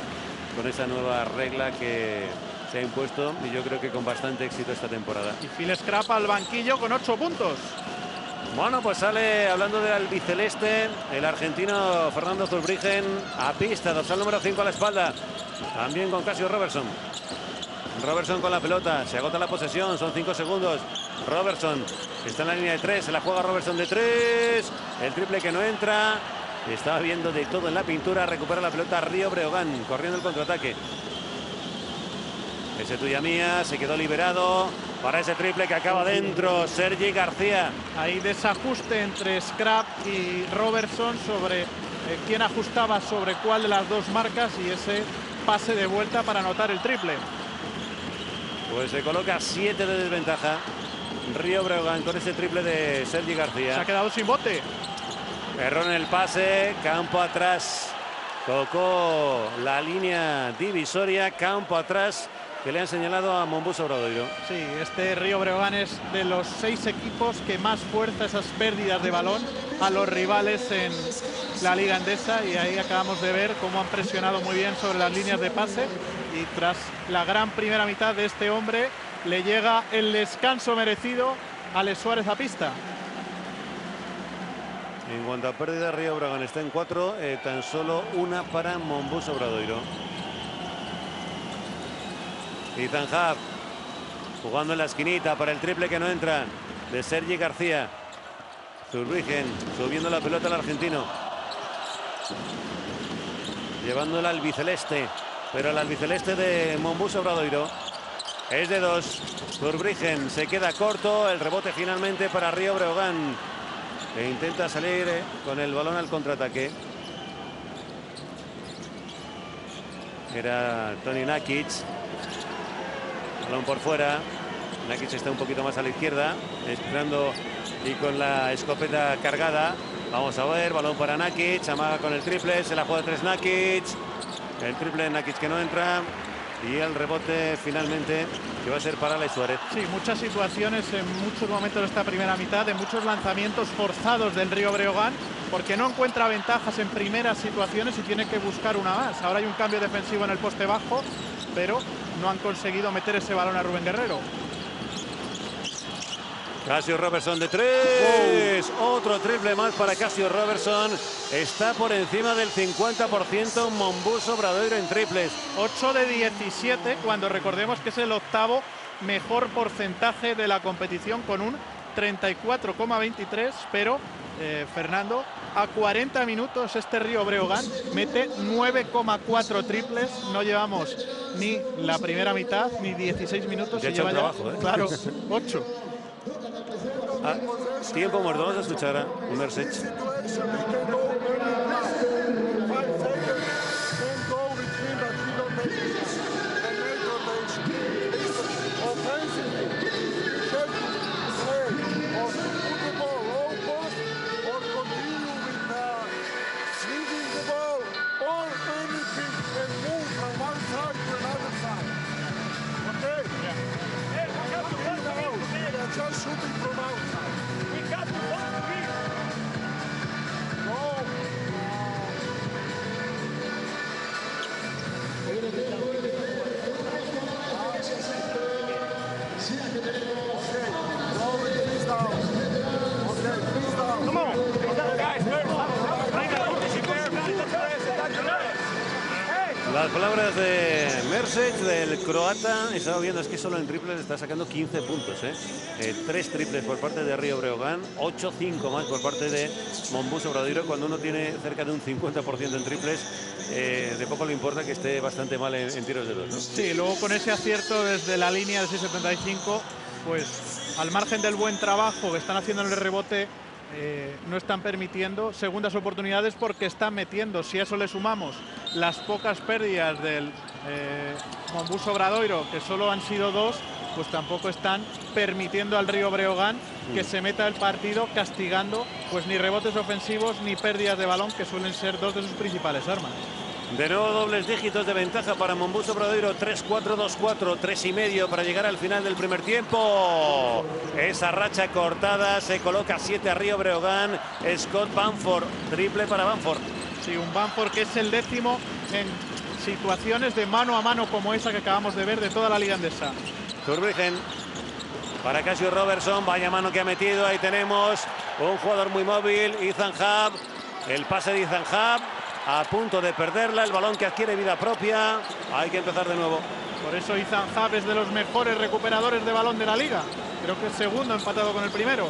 con esa nueva regla que se ha impuesto, y yo creo que con bastante éxito esta temporada. Y Phil Scrap al banquillo con 8 puntos. Bueno, pues sale, hablando del albiceleste, el argentino Fernando Zurbriggen a pista, dorsal número 5 a la espalda. También con Cassius Robertson. Robertson con la pelota, se agota la posesión, son 5 segundos. Robertson está en la línea de 3, se la juega Robertson de 3. El triple que no entra. Estaba viendo de todo en la pintura, recupera la pelota Río Breogán, corriendo el contraataque. Ese tuya mía, se quedó liberado. para ese triple que acaba dentro. Sergi García. Hay desajuste entre Scrap y Robertson sobre quién ajustaba sobre cuál de las dos marcas, y ese pase de vuelta para anotar el triple. Pues se coloca 7 de desventaja Río Breogán con ese triple de Sergi García. Se ha quedado sin bote. Error en el pase, campo atrás. Tocó la línea divisoria, campo atrás, que le han señalado a Monbus Obradoiro. Sí, este Río Breogán es de los 6 equipos que más fuerza esas pérdidas de balón a los rivales en la Liga Endesa, y ahí acabamos de ver cómo han presionado muy bien sobre las líneas de pase, y tras la gran primera mitad de este hombre le llega el descanso merecido a Alex Suárez a pista. En cuanto a pérdida, Río Breogán está en 4, tan solo una para Monbus Obradoiro. Ethan Happ jugando en la esquinita para el triple que no entra de Sergi García. Zurbriggen subiendo la pelota al argentino, llevándola al albiceleste, pero el albiceleste de Monbus Obradoiro es de 2. Zurbriggen se queda corto, el rebote finalmente para Río Breogán, que intenta salir con el balón al contraataque. Era Toni Nakic. Balón por fuera. Nakic está un poquito más a la izquierda, esperando y con la escopeta cargada. Vamos a ver, balón para Nakic, amaga con el triple, se la juega 3 Nakic. El triple de Nakic que no entra. Y el rebote finalmente que va a ser para Alex Suárez. Sí, muchas situaciones en muchos momentos de esta primera mitad, de muchos lanzamientos forzados del Río Breogán, porque no encuentra ventajas en primeras situaciones y tiene que buscar una más. Ahora hay un cambio defensivo en el poste bajo, pero no han conseguido meter ese balón a Rubén Guerrero. Casio Robertson de 3. Otro triple más para Casio Robertson. Está por encima del 50% Monbus Obradoiro en triples. 8 de 17, cuando recordemos que es el octavo mejor porcentaje de la competición, con un 34,23. Pero, Fernando, a 40 minutos este Río Breogán mete 9,4 triples. No llevamos ni la primera mitad ni 16 minutos. Ya y lleva trabajo, claro, 8. Tiempo muerto, vamos a escuchar a Mersech. Las palabras de Mersech, del croata. Estaba viendo, es que solo en triples está sacando 15 puntos. 3 triples por parte de Río Breogán, 8-5 más por parte de Monbus Obradoiro. Cuando uno tiene cerca de un 50% en triples, de poco le importa que esté bastante mal en tiros de 2, ¿no? Sí, luego con ese acierto desde la línea de 6,75, pues al margen del buen trabajo que están haciendo en el rebote, no están permitiendo segundas oportunidades, porque están metiendo. Si a eso le sumamos las pocas pérdidas del Monbus Obradoiro, que solo han sido 2, pues tampoco están permitiendo al Río Breogán que se meta el partido, castigando pues ni rebotes ofensivos ni pérdidas de balón, que suelen ser 2 de sus principales armas. De nuevo dobles dígitos de ventaja para Monbus Obradoiro, 3-4, 2-4, 3,5 para llegar al final del primer tiempo. Esa racha cortada, se coloca 7 a Río Breogán. Scott Bamford, triple para Bamford. Sí, un Bamford que es el 10º en situaciones de mano a mano como esa que acabamos de ver de toda la Liga Endesa. Zurbriggen para Casio Robertson, vaya mano que ha metido. Ahí tenemos un jugador muy móvil, Ethan Happ. El pase de Ethan Happ, a punto de perderla, el balón que adquiere vida propia. Hay que empezar de nuevo. Por eso Ethan Happ es de los mejores recuperadores de balón de la liga. Creo que es segundo, empatado con el primero.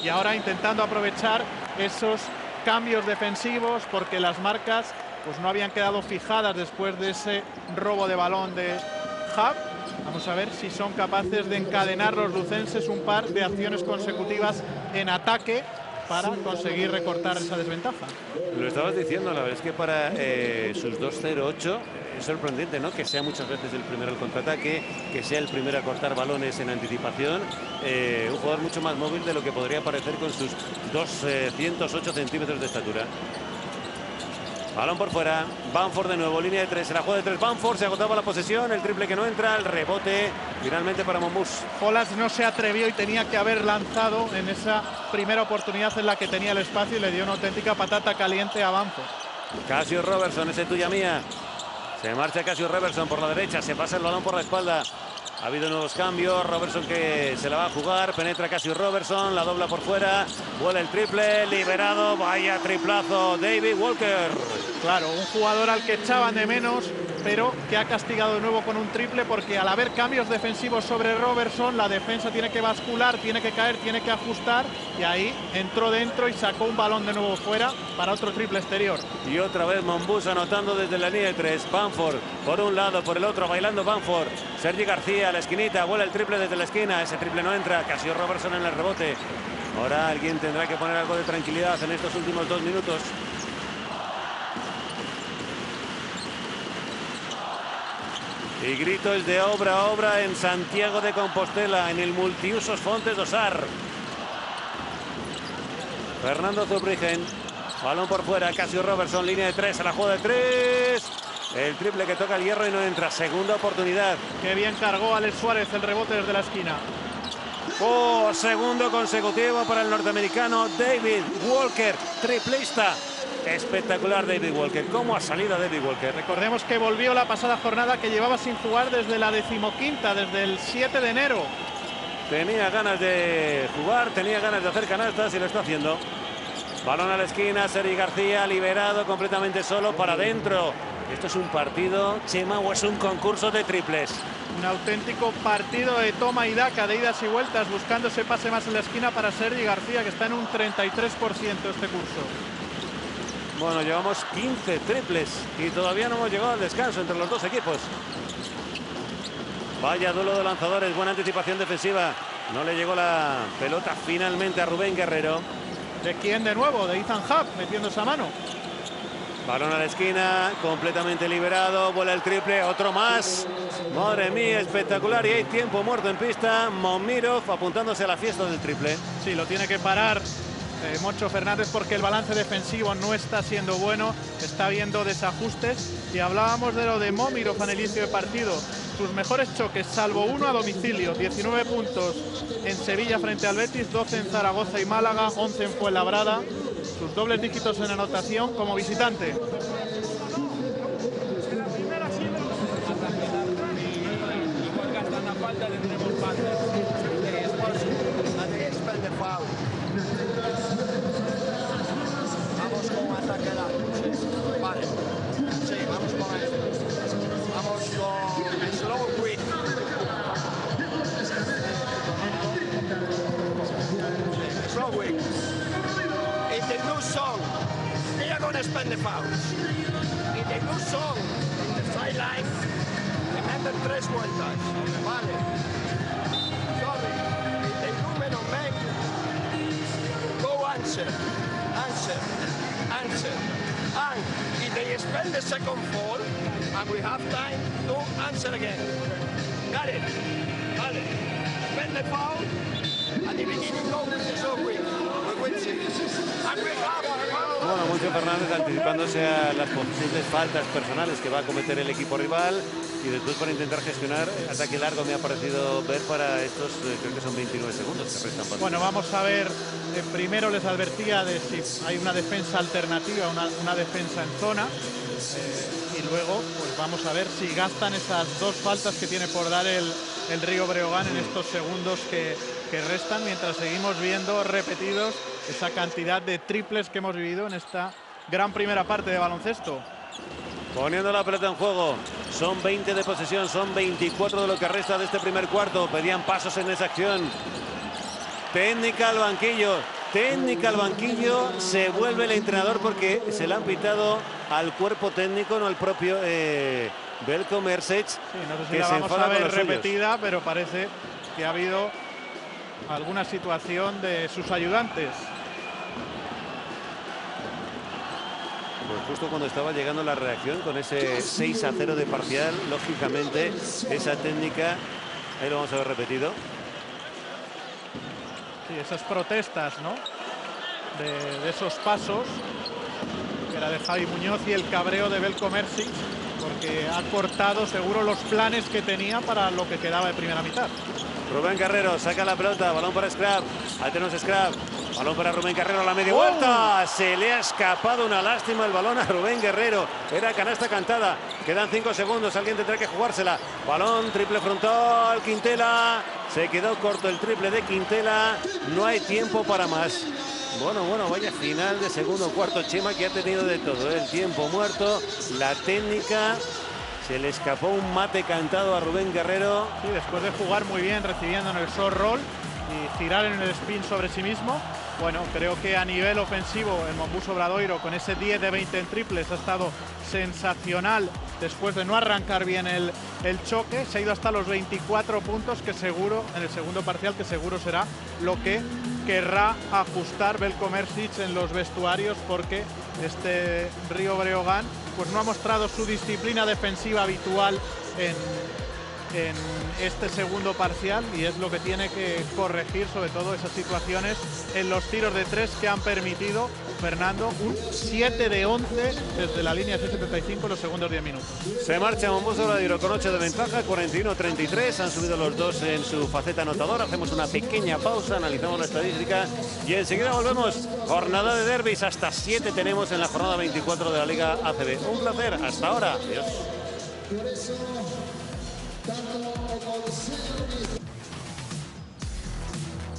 Y ahora intentando aprovechar esos cambios defensivos, porque las marcas pues no habían quedado fijadas después de ese robo de balón de Happ. Ha Vamos a ver si son capaces de encadenar los lucenses un par de acciones consecutivas en ataque para conseguir recortar esa desventaja. Lo estabas diciendo, la verdad es que para sus 2-0-8 es sorprendente, ¿no? Que sea muchas veces el primero al contraataque, que sea el primero a cortar balones en anticipación. Un jugador mucho más móvil de lo que podría parecer con sus 208 centímetros de estatura. Balón por fuera, Bamford de nuevo, línea de 3, se la juega de 3 Bamford, se agotaba la posesión, el triple que no entra, el rebote finalmente para Monbus. Hollands no se atrevió y tenía que haber lanzado en esa primera oportunidad en la que tenía el espacio y le dio una auténtica patata caliente a Bamford. Cassius Robertson, ese tuya mía. Se marcha Cassius Robertson por la derecha, se pasa el balón por la espalda. Ha habido nuevos cambios, Robertson que se la va a jugar, penetra Cassius Robertson, la dobla por fuera, vuela el triple, liberado, vaya triplazo, David Walker. Claro, un jugador al que echaban de menos, pero que ha castigado de nuevo con un triple porque al haber cambios defensivos sobre Robertson, la defensa tiene que bascular, tiene que caer, tiene que ajustar y ahí entró dentro y sacó un balón de nuevo fuera para otro triple exterior. Y otra vez Monbus anotando desde la línea de 3, Bamford por un lado, por el otro, bailando Bamford, Sergi García a la esquinita, vuela el triple desde la esquina, ese triple no entra, Cassius Robertson en el rebote. Ahora alguien tendrá que poner algo de tranquilidad en estos últimos 2 minutos. Y gritos de obra, obra en Santiago de Compostela, en el multiusos Fontes do Sar. Fernando Zurbriggen, balón por fuera, Cassius Robertson, línea de 3, a la juega de 3. El triple que toca el hierro y no entra, segunda oportunidad. Qué bien cargó Alex Suárez el rebote desde la esquina. Oh, segundo consecutivo para el norteamericano David Walker, triplista. Espectacular David Walker. ¿Cómo ha salido David Walker? Recordemos que volvió la pasada jornada, que llevaba sin jugar desde la 15ª, desde el 7 de enero. Tenía ganas de jugar, tenía ganas de hacer canastas y lo está haciendo. Balón a la esquina, Sergi García liberado completamente solo para adentro. ¿Esto es un partido, Chema, o es un concurso de triples? Un auténtico partido de toma y daca, de idas y vueltas, buscando ese pase más en la esquina para Sergi García, que está en un 33% este curso. Bueno, llevamos 15 triples y todavía no hemos llegado al descanso entre los dos equipos. Vaya duelo de lanzadores, buena anticipación defensiva. No le llegó la pelota finalmente a Rubén Guerrero. ¿De quién de nuevo? De Ethan Happ, metiendo esa mano. Balón a la esquina, completamente liberado, vuela el triple, otro más. Madre mía, espectacular, y hay tiempo muerto en pista. Momirov apuntándose a la fiesta del triple. Sí, lo tiene que parar Moncho Fernández porque el balance defensivo no está siendo bueno, está habiendo desajustes. Y hablábamos de lo de Momirov en el inicio de partido. Sus mejores choques, salvo uno a domicilio, 19 puntos en Sevilla frente al Betis, 12 en Zaragoza y Málaga, 11 en Fuenlabrada. Sus dobles dígitos en anotación como visitante. Vamos con ataque largo. Vale. Sí, vamos con esto. Vamos con slow quick. Slow quick. In the new song, they are going to spend the fouls. In the new song, in the sideline, remember 3 vueltas. Vale. Sorry. In the número men, go answer. Answer. And if they spend the second fall, and we have time to answer again. Got it? Vale. Spend the foul, and the beginning go with the slow quick. Bueno, Moncho Fernández anticipándose a las posibles faltas personales que va a cometer el equipo rival y después para intentar gestionar ataque largo me ha parecido ver para estos, creo que son 29 segundos que restan para. Bueno, vamos a ver, primero les advertía de si hay una defensa alternativa, una defensa en zona y luego pues vamos a ver si gastan esas 2 faltas que tiene por dar el Río Breogán en estos segundos que restan, mientras seguimos viendo repetidos esa cantidad de triples que hemos vivido en esta gran primera parte de baloncesto. Poniendo la pelota en juego, son 20 de posesión, son 24 de lo que resta de este primer cuarto. Pedían pasos en esa acción. Técnica al banquillo, se vuelve el entrenador porque se le han pitado al cuerpo técnico, no al propio Veljko Mrsic, Sí, no sé si que la se vamos a enfada con ver los suyos. repetida, pero parece que ha habido alguna situación de sus ayudantes. Pues justo cuando estaba llegando la reacción con ese 6-0 de parcial, lógicamente esa técnica, ahí lo vamos a ver repetido. Sí, esas protestas, ¿no? De esos pasos, que era de Javi Muñoz, y el cabreo de Veljko Mrsic, porque ha cortado seguro los planes que tenía para lo que quedaba de primera mitad. Rubén Carrero saca la pelota, balón para Scrap, ahí tenemos Scrap, balón para Rubén Carrero a la media vuelta, se le ha escapado, una lástima el balón a Rubén Guerrero, era canasta cantada, quedan 5 segundos, alguien tendrá que jugársela, balón, triple frontal, Quintela, se quedó corto el triple de Quintela, no hay tiempo para más. Bueno, vaya final de segundo cuarto, Chema, que ha tenido de todo, ¿eh? El tiempo muerto, la técnica. Se le escapó un mate cantado a Rubén Guerrero. Sí, después de jugar muy bien, recibiendo en el short roll y girar en el spin sobre sí mismo. Bueno, creo que a nivel ofensivo el Monbus Obradoiro con ese 10 de 20 en triples ha estado sensacional después de no arrancar bien el choque. Se ha ido hasta los 24 puntos, que seguro, en el segundo parcial, que seguro será lo que querrá ajustar Veljko Mrsic en los vestuarios, porque este Río Breogán pues no ha mostrado su disciplina defensiva habitual en este segundo parcial, y es lo que tiene que corregir, sobre todo esas situaciones en los tiros de tres que han permitido, Fernando, un 7 de 11 desde la línea 6.75 en los segundos 10 minutos. Se marcha Monbus Obradoiro con 8 de ventaja, 41-33. Han subido los dos en su faceta anotadora. Hacemos una pequeña pausa, analizamos la estadística y enseguida volvemos. Jornada de derbis, hasta 7 tenemos en la jornada 24 de la Liga ACB. Un placer, hasta ahora. Adiós.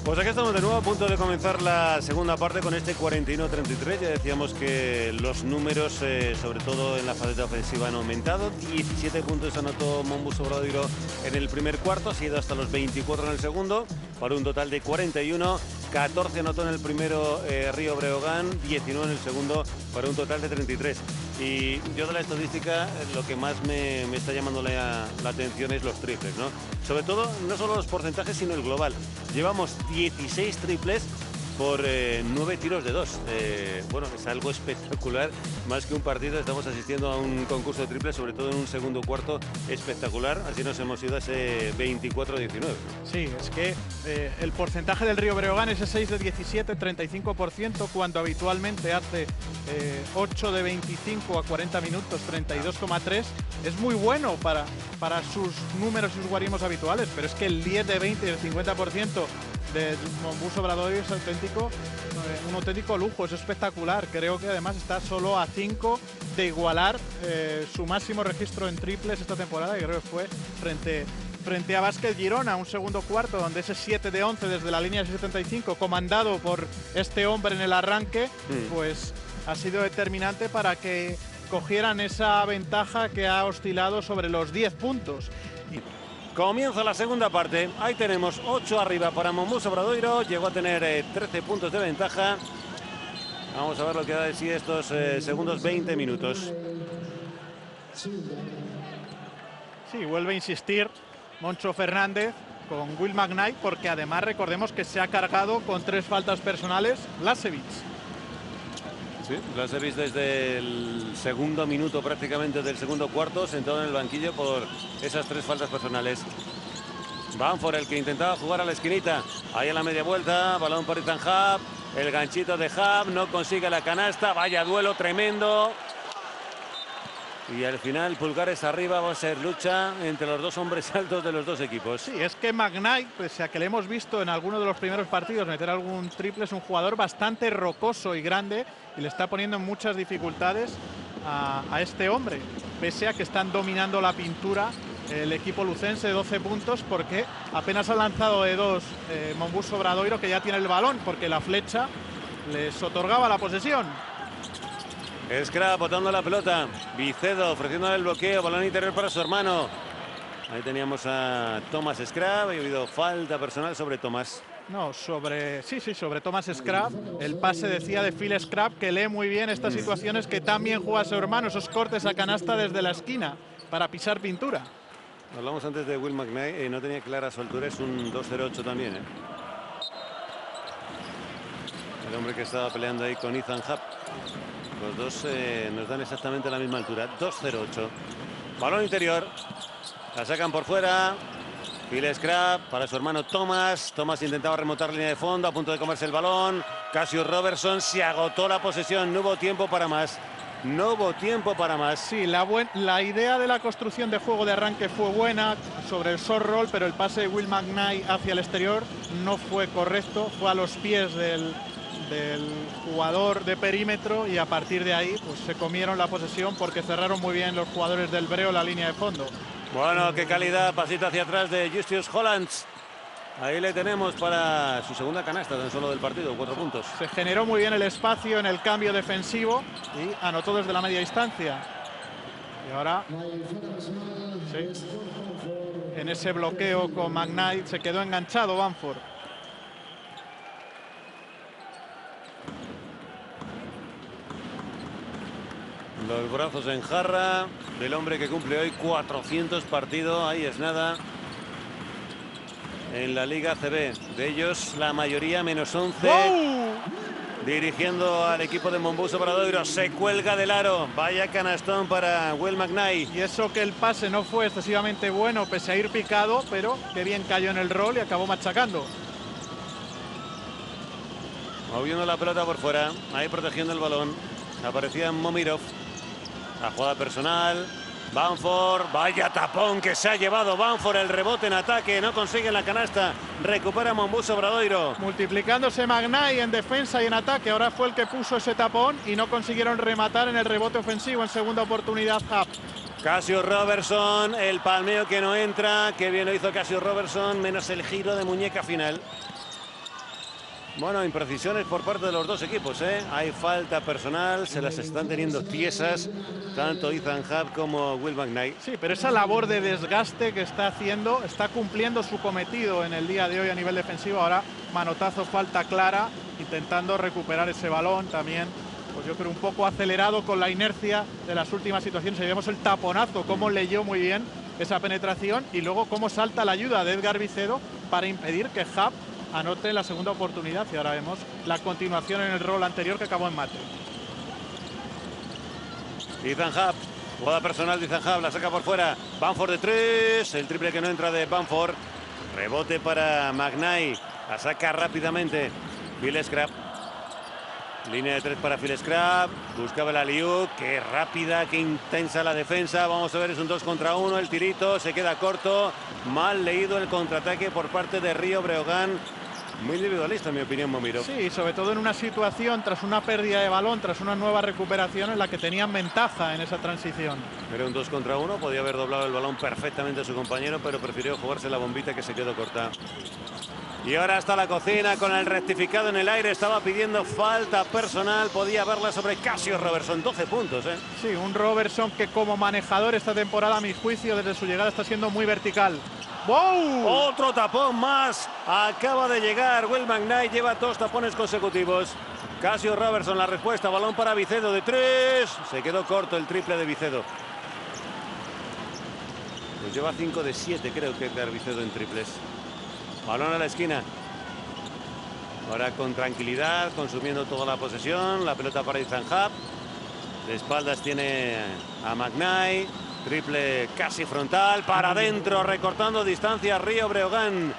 Pues aquí estamos de nuevo a punto de comenzar la segunda parte con este 41-33. Ya decíamos que los números, sobre todo en la faceta ofensiva, han aumentado. 17 puntos anotó Monbus Obradoiro en el primer cuarto, ha sido hasta los 24 en el segundo, para un total de 41. 14 anotó en el primero Río Breogán, 19 en el segundo, para un total de 33. Y yo de la estadística, lo que más me está llamando la atención es los triples, ¿no? Sobre todo, no solo los porcentajes, sino el global. Llevamos 16 triples por 9 tiros de 2. Bueno, es algo espectacular, más que un partido. Estamos asistiendo a un concurso de triples, sobre todo en un segundo cuarto espectacular. Así nos hemos ido a ese 24-19. Sí, es que el porcentaje del Río Breogán es 6 de 17, 35%, cuando habitualmente hace 8 de 25 a 40 minutos, 32,3. Es muy bueno para sus números y sus guarismos habituales, pero es que el 10 de 20 y el 50% de Monbus Obradoiro es un auténtico lujo, es espectacular. Creo que además está solo a 5 de igualar su máximo registro en triples esta temporada, que creo que fue frente a Básquet Girona, un segundo cuarto donde ese 7 de 11 desde la línea 75, comandado por este hombre en el arranque, pues ha sido determinante para que cogieran esa ventaja que ha oscilado sobre los 10 puntos. Comienza la segunda parte. Ahí tenemos 8 arriba para Monbus Obradoiro. Llegó a tener 13 puntos de ventaja. Vamos a ver lo que da de sí estos segundos 20 minutos. Sí, vuelve a insistir Moncho Fernández con Will McKnight, porque además recordemos que se ha cargado con 3 faltas personales Blažević. Sí, Blažević desde el segundo minuto prácticamente del segundo cuarto, sentado en el banquillo por esas 3 faltas personales. Bamford, el que intentaba jugar a la esquinita, ahí en la media vuelta, balón para Ethan Happ, el ganchito de Happ, no consigue la canasta, vaya duelo tremendo. Y al final pulgares arriba, va a ser lucha entre los dos hombres altos de los dos equipos. Sí, es que McKnight, pese a que le hemos visto en alguno de los primeros partidos meter algún triple, es un jugador bastante rocoso y grande, y le está poniendo muchas dificultades a este hombre, pese a que están dominando la pintura el equipo lucense, 12 puntos, porque apenas ha lanzado de 2 Monbus Obradoiro, que ya tiene el balón, porque la flecha les otorgaba la posesión. Scrap botando la pelota, Vicedo ofreciendo el bloqueo, balón interior para su hermano. Ahí teníamos a Thomas Scrap, y ha habido falta personal sobre Thomas. No, sobre Thomas Scrap. El pase, decía, de Phil Scrap, que lee muy bien estas situaciones, que también juega a su hermano, esos cortes a canasta desde la esquina, para pisar pintura. Hablamos antes de Will McKnight, no tenía clara su altura, es un 2.08 también. El hombre que estaba peleando ahí con Ethan Happ. Los dos nos dan exactamente la misma altura, 2.08. Balón interior, la sacan por fuera. Phil Scrap para su hermano Thomas. Thomas intentaba remontar línea de fondo, a punto de comerse el balón. Cassius Robertson, se agotó la posesión, no hubo tiempo para más. No hubo tiempo para más. Sí, la idea de la construcción de juego de arranque fue buena sobre el short roll, pero el pase de Will McKnight hacia el exterior no fue correcto. Fue a los pies del jugador de perímetro y a partir de ahí pues se comieron la posesión porque cerraron muy bien los jugadores del Breo la línea de fondo. Bueno, qué calidad, pasito hacia atrás de Justus Hollands. Ahí le tenemos para su segunda canasta tan solo del partido, 4 puntos. Se generó muy bien el espacio en el cambio defensivo y anotó desde la media distancia. Y ahora, sí, en ese bloqueo con McKnight se quedó enganchado Bamford. Los brazos en jarra del hombre que cumple hoy 400 partidos. Ahí es nada. En la Liga ACB. De ellos, la mayoría, menos 11. ¡Wow! Dirigiendo al equipo de Monbus Obradoiro. Se cuelga del aro. Vaya canastón para Will McKnight. Y eso que el pase no fue excesivamente bueno, pese a ir picado, pero que bien cayó en el rol y acabó machacando. Moviendo la pelota por fuera. Ahí protegiendo el balón. Aparecía Momirov. La jugada personal. Bamford, vaya tapón que se ha llevado Bamford, el rebote en ataque, no consigue la canasta, recupera Monbus Obradoiro. Multiplicándose McKnight en defensa y en ataque, ahora fue el que puso ese tapón y no consiguieron rematar en el rebote ofensivo en segunda oportunidad. Happ. Cassius Robertson, el palmeo que no entra, qué bien lo hizo Cassius Robertson, menos el giro de muñeca final. Bueno, imprecisiones por parte de los dos equipos, Hay falta personal, se las están teniendo tiesas, tanto Ethan Happ como Will McKnight. Sí, pero esa labor de desgaste que está haciendo, está cumpliendo su cometido en el día de hoy a nivel defensivo. Ahora manotazo, falta clara, intentando recuperar ese balón también. Pues yo creo un poco acelerado con la inercia de las últimas situaciones. Ahí vemos el taponazo, cómo leyó muy bien esa penetración y luego cómo salta la ayuda de Edgar Vicedo para impedir que Happ anote la segunda oportunidad. Y ahora vemos la continuación en el rol anterior que acabó en mate. Ethan Happ, jugada personal de Ethan Happ, la saca por fuera. Bamford de 3, el triple que no entra de Bamford. Rebote para McKnight, la saca rápidamente Phil Scrap. Línea de 3 para Phil Scrap, buscaba la alley-oop, qué rápida, qué intensa la defensa. Vamos a ver, es un 2 contra 1, el tirito se queda corto. Mal leído el contraataque por parte de Río Breogán. Muy individualista, en mi opinión, Momirov. Sí, sobre todo en una situación tras una pérdida de balón, tras una nueva recuperación en la que tenían ventaja en esa transición. Era un 2 contra 1, podía haber doblado el balón perfectamente a su compañero, pero prefirió jugarse la bombita que se quedó corta. Y ahora hasta la cocina con el rectificado en el aire. Estaba pidiendo falta personal, podía verla sobre Cassius Robertson, 12 puntos. Sí, un Robertson que como manejador esta temporada, a mi juicio, desde su llegada está siendo muy vertical. ¡Wow! Otro tapón más. Acaba de llegar Will McKnight. Lleva 2 tapones consecutivos. Cassius Robertson, la respuesta. Balón para Vicedo de 3. Se quedó corto el triple de Vicedo. Pues lleva 5 de 7, creo que Edgar Vicedo en triples. Balón a la esquina. Ahora con tranquilidad, consumiendo toda la posesión. La pelota para Ethan Happ. De espaldas tiene a McKnight. Triple casi frontal, para adentro, recortando distancia Río Breogán.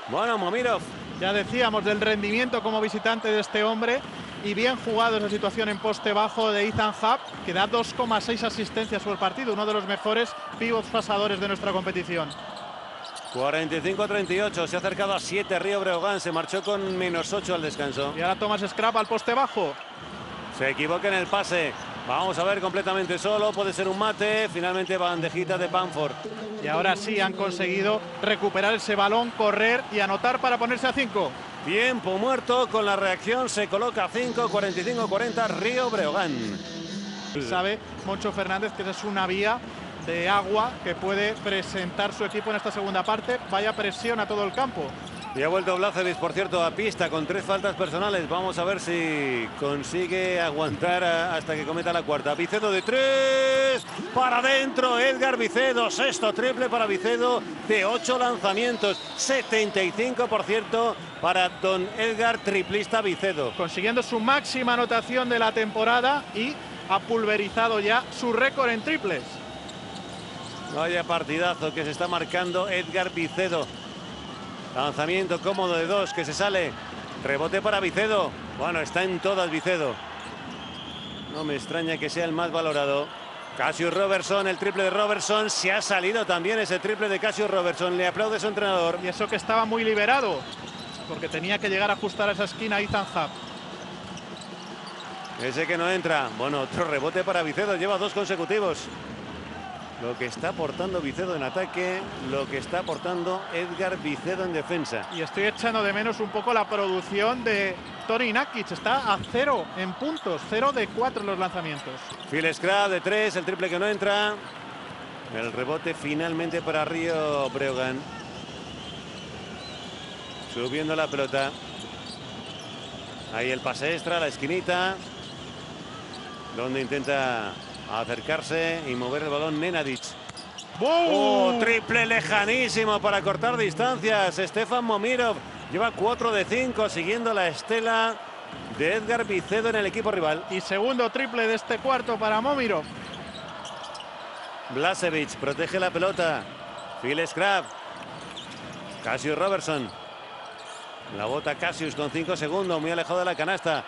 Bueno, Momirov. Ya decíamos del rendimiento como visitante de este hombre y bien jugado esa situación en poste bajo de Ethan Happ, que da 2,6 asistencias por partido, uno de los mejores pivots pasadores de nuestra competición. 45-38, se ha acercado a 7 Río Breogán, se marchó con menos 8 al descanso. Y ahora Thomas Scrap al poste bajo. Se equivoca en el pase. Vamos a ver, completamente solo, puede ser un mate. Finalmente bandejita de Bamford. Y ahora sí han conseguido recuperar ese balón, correr y anotar para ponerse a 5. Tiempo muerto, con la reacción se coloca a 5, 45-40 Río Breogán. Sabe Moncho Fernández que esa es una vía de agua que puede presentar su equipo en esta segunda parte. Vaya presión a todo el campo. Y ha vuelto Blažević, por cierto, a pista con 3 faltas personales. Vamos a ver si consigue aguantar hasta que cometa la cuarta. Vicedo de 3, para adentro Edgar Vicedo, sexto triple para Vicedo de 8 lanzamientos, 75% para don Edgar triplista Vicedo. Consiguiendo su máxima anotación de la temporada y ha pulverizado ya su récord en triples. Vaya partidazo que se está marcando Edgar Vicedo. Lanzamiento cómodo de 2 que se sale. Rebote para Vicedo. Bueno, está en todas Vicedo. No me extraña que sea el más valorado. Cassius Robertson, el triple de Robertson. Se ha salido también ese triple de Cassius Robertson. Le aplaude su entrenador. Y eso que estaba muy liberado, porque tenía que llegar a ajustar a esa esquina Ethan Happ. Ese que no entra. Bueno, otro rebote para Vicedo. Lleva 2 consecutivos. Lo que está aportando Vicedo en ataque, lo que está aportando Edgar Vicedo en defensa. Y estoy echando de menos un poco la producción de Toni Nakic. Está a 0 en puntos, 0 de 4 en los lanzamientos. Phil Scrap de 3, el triple que no entra. El rebote finalmente para Río Breogán. Subiendo la pelota. Ahí el pase extra, la esquinita. Donde intenta acercarse y mover el balón Nenadic. ¡Oh! Triple lejanísimo para cortar distancias. Stefan Momirov lleva 4 de 5, siguiendo la estela de Edgar Vicedo en el equipo rival. Y segundo triple de este cuarto para Momirov. Blažević protege la pelota. Phil Scrap. Cassius Robertson. La bota Cassius con 5 segundos, muy alejado de la canasta.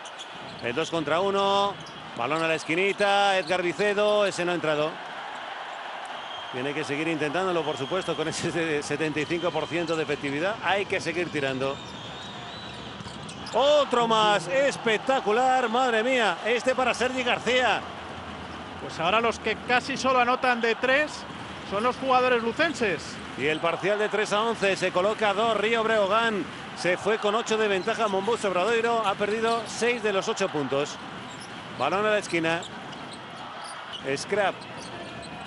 El 2 contra 1. Balón a la esquinita, Edgar Vicedo, ese no ha entrado. Tiene que seguir intentándolo, por supuesto, con ese 75% de efectividad. Hay que seguir tirando. Otro más, espectacular, madre mía. Este para Sergi García. Pues ahora los que casi solo anotan de 3 son los jugadores lucenses. Y el parcial de 3-11, se coloca 2 Río Breogán. Se fue con 8 de ventaja Monbus Obradoiro, ha perdido 6 de los 8 puntos. Balón a la esquina. Scrap.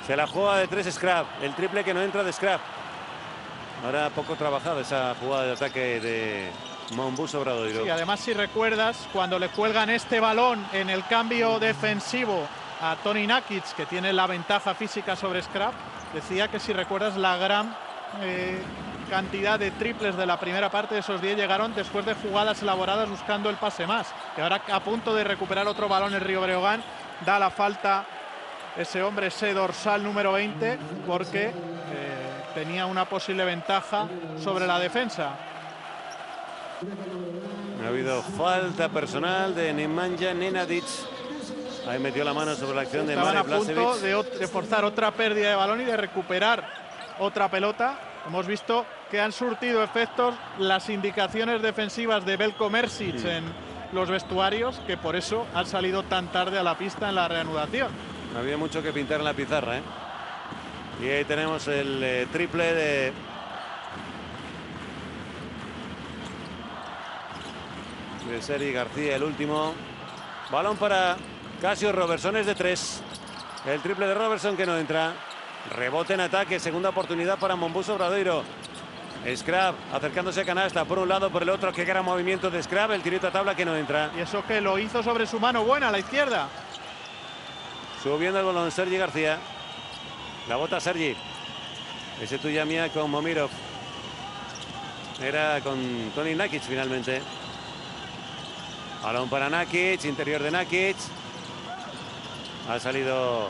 Se la juega de 3 Scrap. El triple que no entra de Scrap. Ahora poco trabajada esa jugada de ataque de Monbus Obradoiro. Sí, además, si recuerdas, cuando le cuelgan este balón en el cambio defensivo a Toni Nakic, que tiene la ventaja física sobre Scrap, decía que, si recuerdas, la gran cantidad de triples de la primera parte de esos 10 llegaron después de jugadas elaboradas buscando el pase más. Y ahora, a punto de recuperar otro balón el Río Breogán, da la falta ese hombre, ese dorsal número 20, porque tenía una posible ventaja sobre la defensa. Ha habido falta personal de Nemanja Nenadic. Ahí metió la mano sobre la acción de Mare Blažević. Estaban a punto de forzar otra pérdida de balón y de recuperar otra pelota. Hemos visto que han surtido efectos las indicaciones defensivas de Veljko Mrsić en los vestuarios, que por eso han salido tan tarde a la pista en la reanudación. Había mucho que pintar en la pizarra, ¿eh? Y ahí tenemos el triple de Sergi García, el último. Balón para Cassius Robertson, es de 3. El triple de Robertson que no entra. Rebote en ataque, segunda oportunidad para Monbus Obradoiro. Scrap acercándose a canasta por un lado, por el otro. Qué gran movimiento de Scrap, el tirito a tabla que no entra. Y eso que lo hizo sobre su mano buena, a la izquierda. Subiendo el balón Sergi García. La bota Sergi. Ese tuya mía con Momirov. Era con Toni Nakic finalmente. Balón para Nakic, interior de Nakic. Ha salido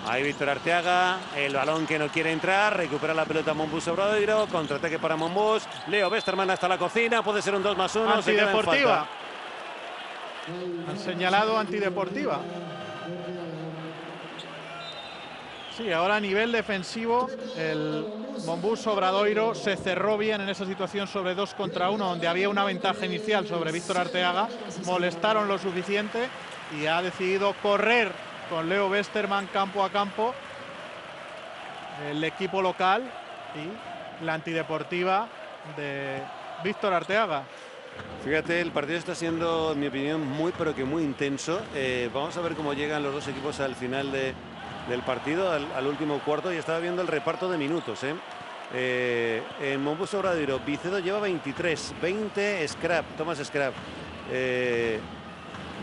ahí Víctor Arteaga. El balón que no quiere entrar. Recupera la pelota Monbus Obradoiro. Contraataque para Monbus. Leo Westermann hasta la cocina. Puede ser un 2+1. Antideportiva. Han señalado antideportiva. Sí, ahora a nivel defensivo el Monbus Obradoiro se cerró bien en esa situación sobre 2 contra 1, donde había una ventaja inicial sobre Víctor Arteaga. Molestaron lo suficiente y ha decidido correr con Leo Westermann campo a campo el equipo local y la antideportiva de Víctor Arteaga. Fíjate, el partido está siendo, en mi opinión, muy pero que muy intenso. Vamos a ver cómo llegan los dos equipos al final del partido, al último cuarto, y estaba viendo el reparto de minutos, En Mombuso Obradoiro, Vicedo lleva 23, 20 Scrap, Thomas Scrap,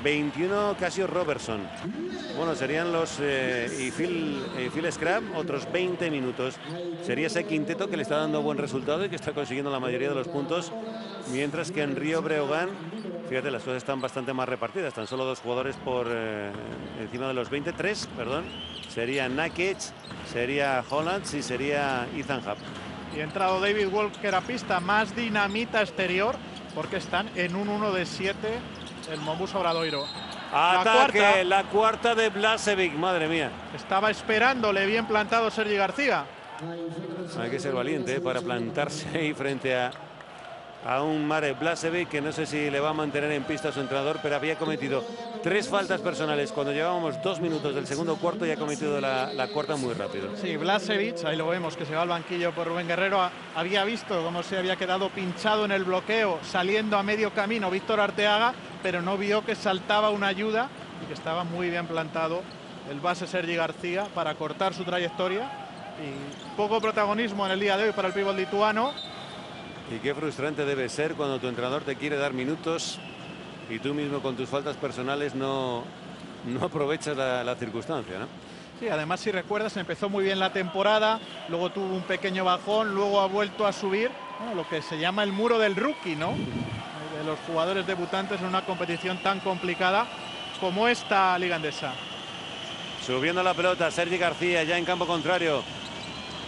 21 Casio Robertson. Bueno, serían los y Phil Scrap, otros 20 minutos. Sería ese quinteto que le está dando buen resultado y que está consiguiendo la mayoría de los puntos, mientras que en Río Breogán, fíjate, las cosas están bastante más repartidas. Tan solo 2 jugadores por encima de los 23, perdón. Sería Nakic, sería Hollands y sería Ethan Happ. Y ha entrado David Walker a pista, más dinamita exterior, porque están en un 1 de 7 el Mombuso Obradoiro. Ataque, la cuarta de Blažević, madre mía. Estaba esperándole bien plantado Sergi García. Hay que ser valiente para plantarse ahí frente a un Marek Blažević, que no sé si le va a mantener en pista a su entrenador, pero había cometido 3 faltas personales cuando llevábamos 2 minutos del segundo cuarto y ha cometido la cuarta muy rápido. Sí, Blažević, ahí lo vemos, que se va al banquillo por Rubén Guerrero. Había visto cómo se había quedado pinchado en el bloqueo, saliendo a medio camino Víctor Arteaga, pero no vio que saltaba una ayuda y que estaba muy bien plantado el base Sergi García para cortar su trayectoria. Y poco protagonismo en el día de hoy para el pívot lituano. Y qué frustrante debe ser cuando tu entrenador te quiere dar minutos y tú mismo con tus faltas personales no aprovechas la circunstancia, ¿no? Sí, además, si recuerdas, empezó muy bien la temporada, luego tuvo un pequeño bajón, luego ha vuelto a subir, bueno, lo que se llama el muro del rookie, ¿no? De los jugadores debutantes en una competición tan complicada como esta Liga Endesa. Subiendo la pelota, Sergi García ya en campo contrario.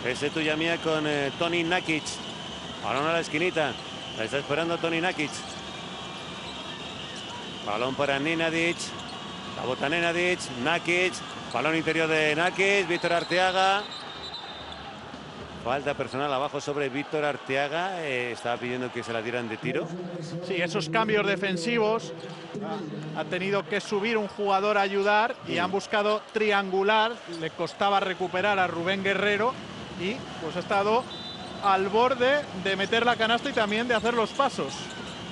Ese tuya mía con Toni Nakic. Balón a la esquinita. La está esperando Toni Nakic. Balón para Nenadic. La bota Nenadic. Nakic. Balón interior de Nakic. Víctor Arteaga. Falta personal abajo sobre Víctor Arteaga. Estaba pidiendo que se la dieran de tiro. Sí, esos cambios defensivos. Ha tenido que subir un jugador a ayudar y han buscado triangular. Le costaba recuperar a Rubén Guerrero y pues ha estado al borde de meter la canasta y también de hacer los pasos.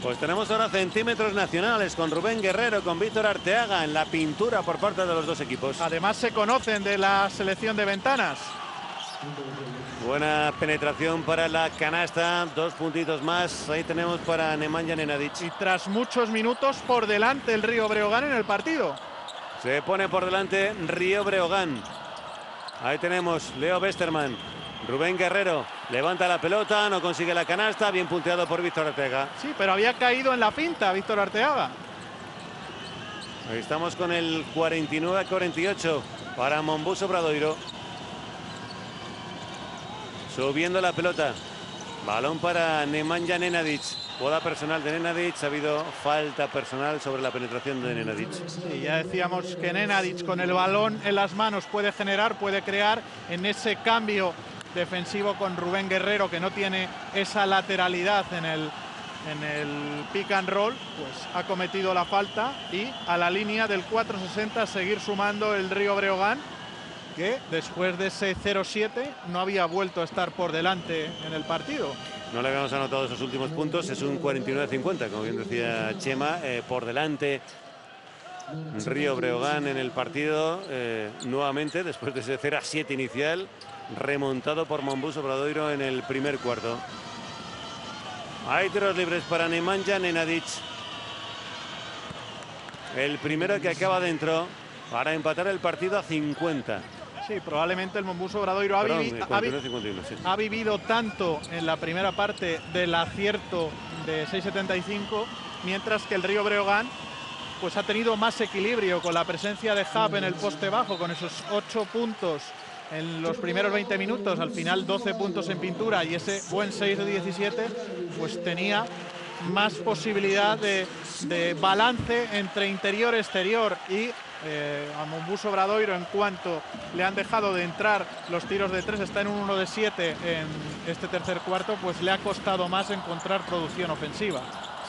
Pues tenemos ahora centímetros nacionales con Rubén Guerrero, con Víctor Arteaga en la pintura por parte de los dos equipos. Además se conocen de la selección de ventanas. Buena penetración para la canasta, 2 puntitos más. Ahí tenemos para Nemanja Nenadic. Y tras muchos minutos por delante el Río Breogán en el partido. Se pone por delante Río Breogán. Ahí tenemos Leo Westermann. Rubén Guerrero levanta la pelota, no consigue la canasta, bien punteado por Víctor Arteaga. Sí, pero había caído en la pinta Víctor Arteaga. Ahí estamos con el 49-48 para Mombuso Obradoiro. Subiendo la pelota. Balón para Nemanja Nenadic. Boda personal de Nenadic. Ha habido falta personal sobre la penetración de Nenadic. Sí, ya decíamos que Nenadic con el balón en las manos puede generar, puede crear en ese cambio defensivo con Rubén Guerrero, que no tiene esa lateralidad en el pick and roll, pues ha cometido la falta y a la línea del 4.60 seguir sumando el Río Breogán, que después de ese 0-7 no había vuelto a estar por delante en el partido. No le habíamos anotado esos últimos puntos, es un 49-50, como bien decía Chema, por delante Río Breogán en el partido, nuevamente después de ese 0-7 inicial, remontado por Mombuso Obradoiro en el primer cuarto. Hay tiros libres para Nemanja Nenadic. El primero que acaba dentro para empatar el partido a 50. Sí, probablemente el Mombuso Obradoiro ha vivido tanto en la primera parte del acierto de 6.75, mientras que el Río Breogán pues ha tenido más equilibrio con la presencia de Happ en el poste bajo, con esos 8 puntos en los primeros 20 minutos, al final 12 puntos en pintura y ese buen 6 de 17, pues tenía más posibilidad de balance entre interior y exterior. Y a Mombuso Obradoiro, en cuanto le han dejado de entrar los tiros de 3, está en un 1 de 7 en este tercer cuarto, pues le ha costado más encontrar producción ofensiva.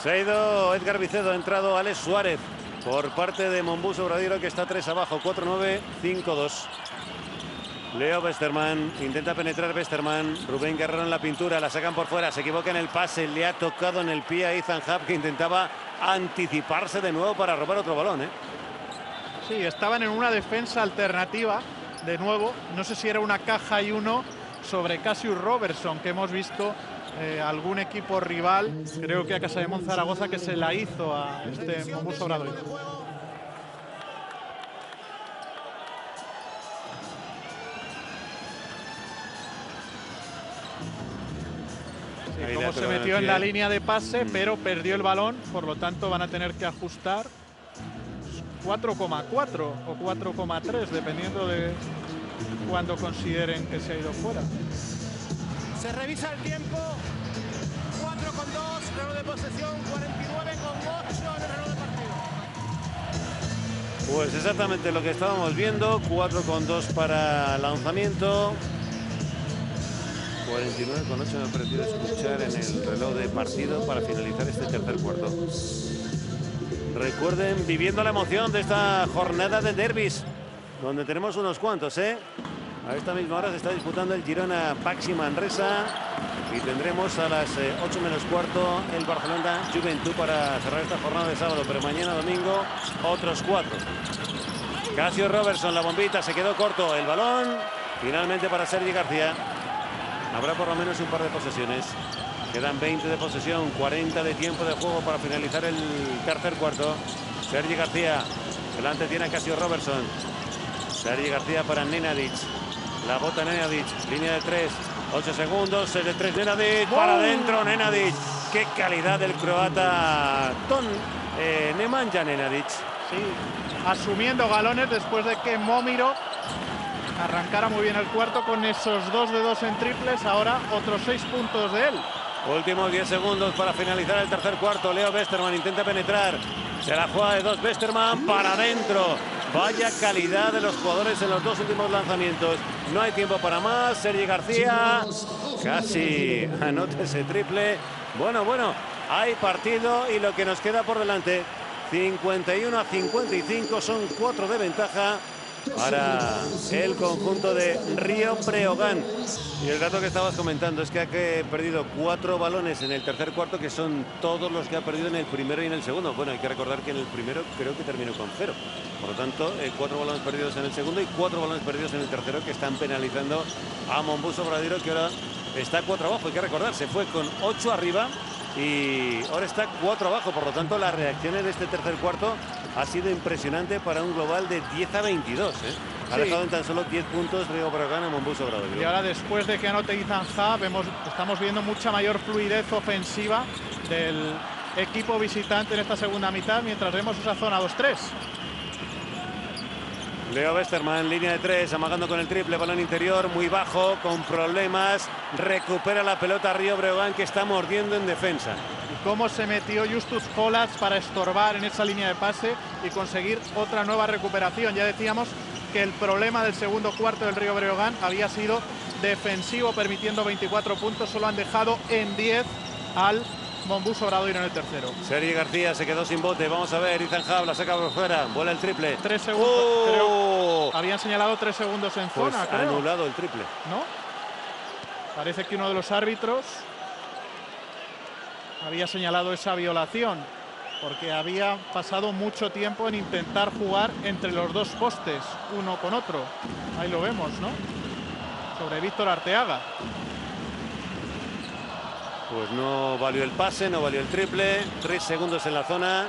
Se ha ido Edgar Vicedo, ha entrado Alex Suárez por parte de Mombuso Obradoiro, que está 3 abajo, 4-9, 5-2. Leo Westermann, intenta penetrar Westermann, Rubén Guerrero en la pintura, la sacan por fuera, se equivoca en el pase, le ha tocado en el pie a Ethan Happ, que intentaba anticiparse de nuevo para robar otro balón, ¿eh? Sí, estaban en una defensa alternativa, de nuevo, no sé si era una caja y uno, sobre Cassius Robertson, que hemos visto algún equipo rival, creo que a Casa de Monzaragoza, que se la hizo a este Monbus Obradoiro. Sí, como se metió en la línea de pase, pero perdió el balón, por lo tanto van a tener que ajustar 4,4 o 4,3, dependiendo de cuando consideren que se ha ido fuera. Se revisa el tiempo. 4,2, reloj de posesión, 49,8 en el reloj de partido. Pues exactamente lo que estábamos viendo, 4,2 para lanzamiento. 49,8 me ha parecido escuchar en el reloj de partido para finalizar este tercer cuarto. Recuerden, viviendo la emoción de esta jornada de derbis, donde tenemos unos cuantos, ¿eh? A esta misma hora se está disputando el Girona Baxi Manresa y tendremos a las 8 menos cuarto el Barcelona Juventud para cerrar esta jornada de sábado, pero mañana domingo otros 4. Cassius Robertson, la bombita, se quedó corto el balón, finalmente para Sergi García. Habrá por lo menos un par de posesiones. Quedan 20 de posesión, 40 de tiempo de juego para finalizar el tercer cuarto. Sergi García, delante tiene a Cassius Robertson. Sergi García para Nenadic. La bota Nenadic, línea de 3, 8 segundos, 6 de 3, Nenadic, para adentro Nenadic. Qué calidad del croata Nemanja Nenadic. Sí, asumiendo galones después de que Momiro arrancara muy bien el cuarto con esos 2 de 2 en triples. Ahora otros 6 puntos de él. Últimos 10 segundos para finalizar el tercer cuarto. Leo Westerman intenta penetrar. Se la juega de 2 Westerman para adentro. Vaya calidad de los jugadores en los 2 últimos lanzamientos. No hay tiempo para más. Sergi García casi anota ese triple. Bueno, hay partido y lo que nos queda por delante. 51-55, son 4 de ventaja para el conjunto de Río Breogán. Y el dato que estabas comentando es que ha perdido 4 balones en el tercer cuarto, que son todos los que ha perdido en el primero y en el segundo. Bueno, hay que recordar que en el primero creo que terminó con 0. Por lo tanto, 4 balones perdidos en el segundo y 4 balones perdidos en el tercero, que están penalizando a Monbus Obradoiro, que ahora está 4 abajo. Hay que recordar, se fue con 8 arriba y ahora está 4 abajo. Por lo tanto, la reacción en este tercer cuarto ha sido impresionante para un global de 10-22. Ha dejado en tan solo 10 puntos Río Breogán a Monbus Obradoiro. Y ahora, después de que anote Ethan Ha, estamos viendo mucha mayor fluidez ofensiva del equipo visitante en esta segunda mitad, mientras vemos esa zona 2-3. Leo Westerman, línea de 3, amagando con el triple, balón interior, muy bajo, con problemas. Recupera la pelota Río Breogán, que está mordiendo en defensa. Y cómo se metió Justus Holas para estorbar en esa línea de pase y conseguir otra nueva recuperación. Ya decíamos que el problema del segundo cuarto del Río Breogán había sido defensivo, permitiendo 24 puntos. Solo han dejado en 10 al Monbus Obradoiro en el tercero. Sergi García se quedó sin bote. Vamos a ver, Ethan Ha la saca por fuera. Vuela el triple. 3 segundos. Creo, habían señalado 3 segundos en pues zona, creo. Anulado el triple. ¿No? Parece que uno de los árbitros había señalado esa violación, porque había pasado mucho tiempo en intentar jugar entre los 2 postes, uno con otro. Ahí lo vemos, ¿no? Sobre Víctor Arteaga. Pues no valió el pase, no valió el triple. 3 segundos en la zona.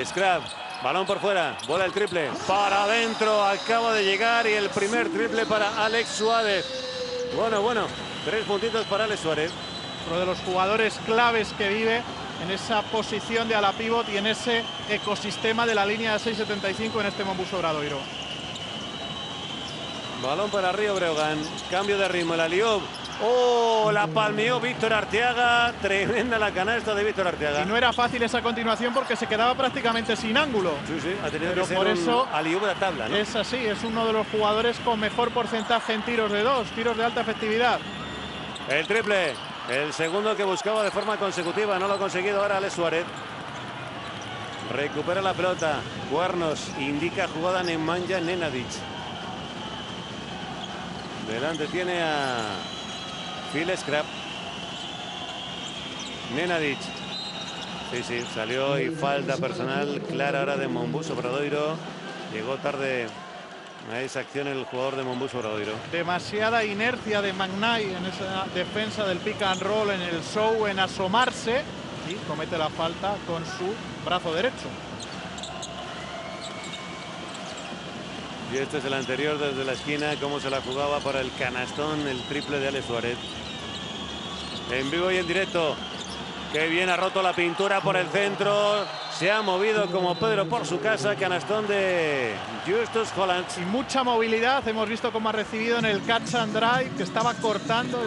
Scrap, balón por fuera, bola el triple. Para adentro, acaba de llegar y el primer triple para Alex Suárez. Bueno, 3 puntitos para Alex Suárez. Uno de los jugadores claves que vive en esa posición de ala pivot y en ese ecosistema de la línea de 6.75 en este Monbus Obradoiro. Balón para Río Breogán, cambio de ritmo, la lió. ¡Oh! La palmeó Víctor Arteaga. Tremenda la canasta de Víctor Arteaga. Y no era fácil esa continuación porque se quedaba prácticamente sin ángulo. Sí, ha tenido pero que ser por eso alley-oop de la tabla, ¿no? Es así, es uno de los jugadores con mejor porcentaje en tiros de 2, tiros de alta efectividad. El triple, el segundo que buscaba de forma consecutiva, no lo ha conseguido ahora Alex Suárez. Recupera la pelota. Cuernos indica jugada Nemanja Nenadic. Delante tiene a Phil Scrap. Nenadic. Sí, salió y falta personal clara ahora de Monbus Obradoiro. Llegó tarde a esa acción el jugador de Monbus Obradoiro. Demasiada inercia de McKnight en esa defensa del pick and roll, en el show, en asomarse, y comete la falta con su brazo derecho. Y este es el anterior desde la esquina, cómo se la jugaba para el canastón, el triple de Alex Suárez. En vivo y en directo. Qué bien ha roto la pintura por el centro. Se ha movido como Pedro por su casa. Canastón de Justus Holland. Y mucha movilidad. Hemos visto cómo ha recibido en el catch and drive, que estaba cortando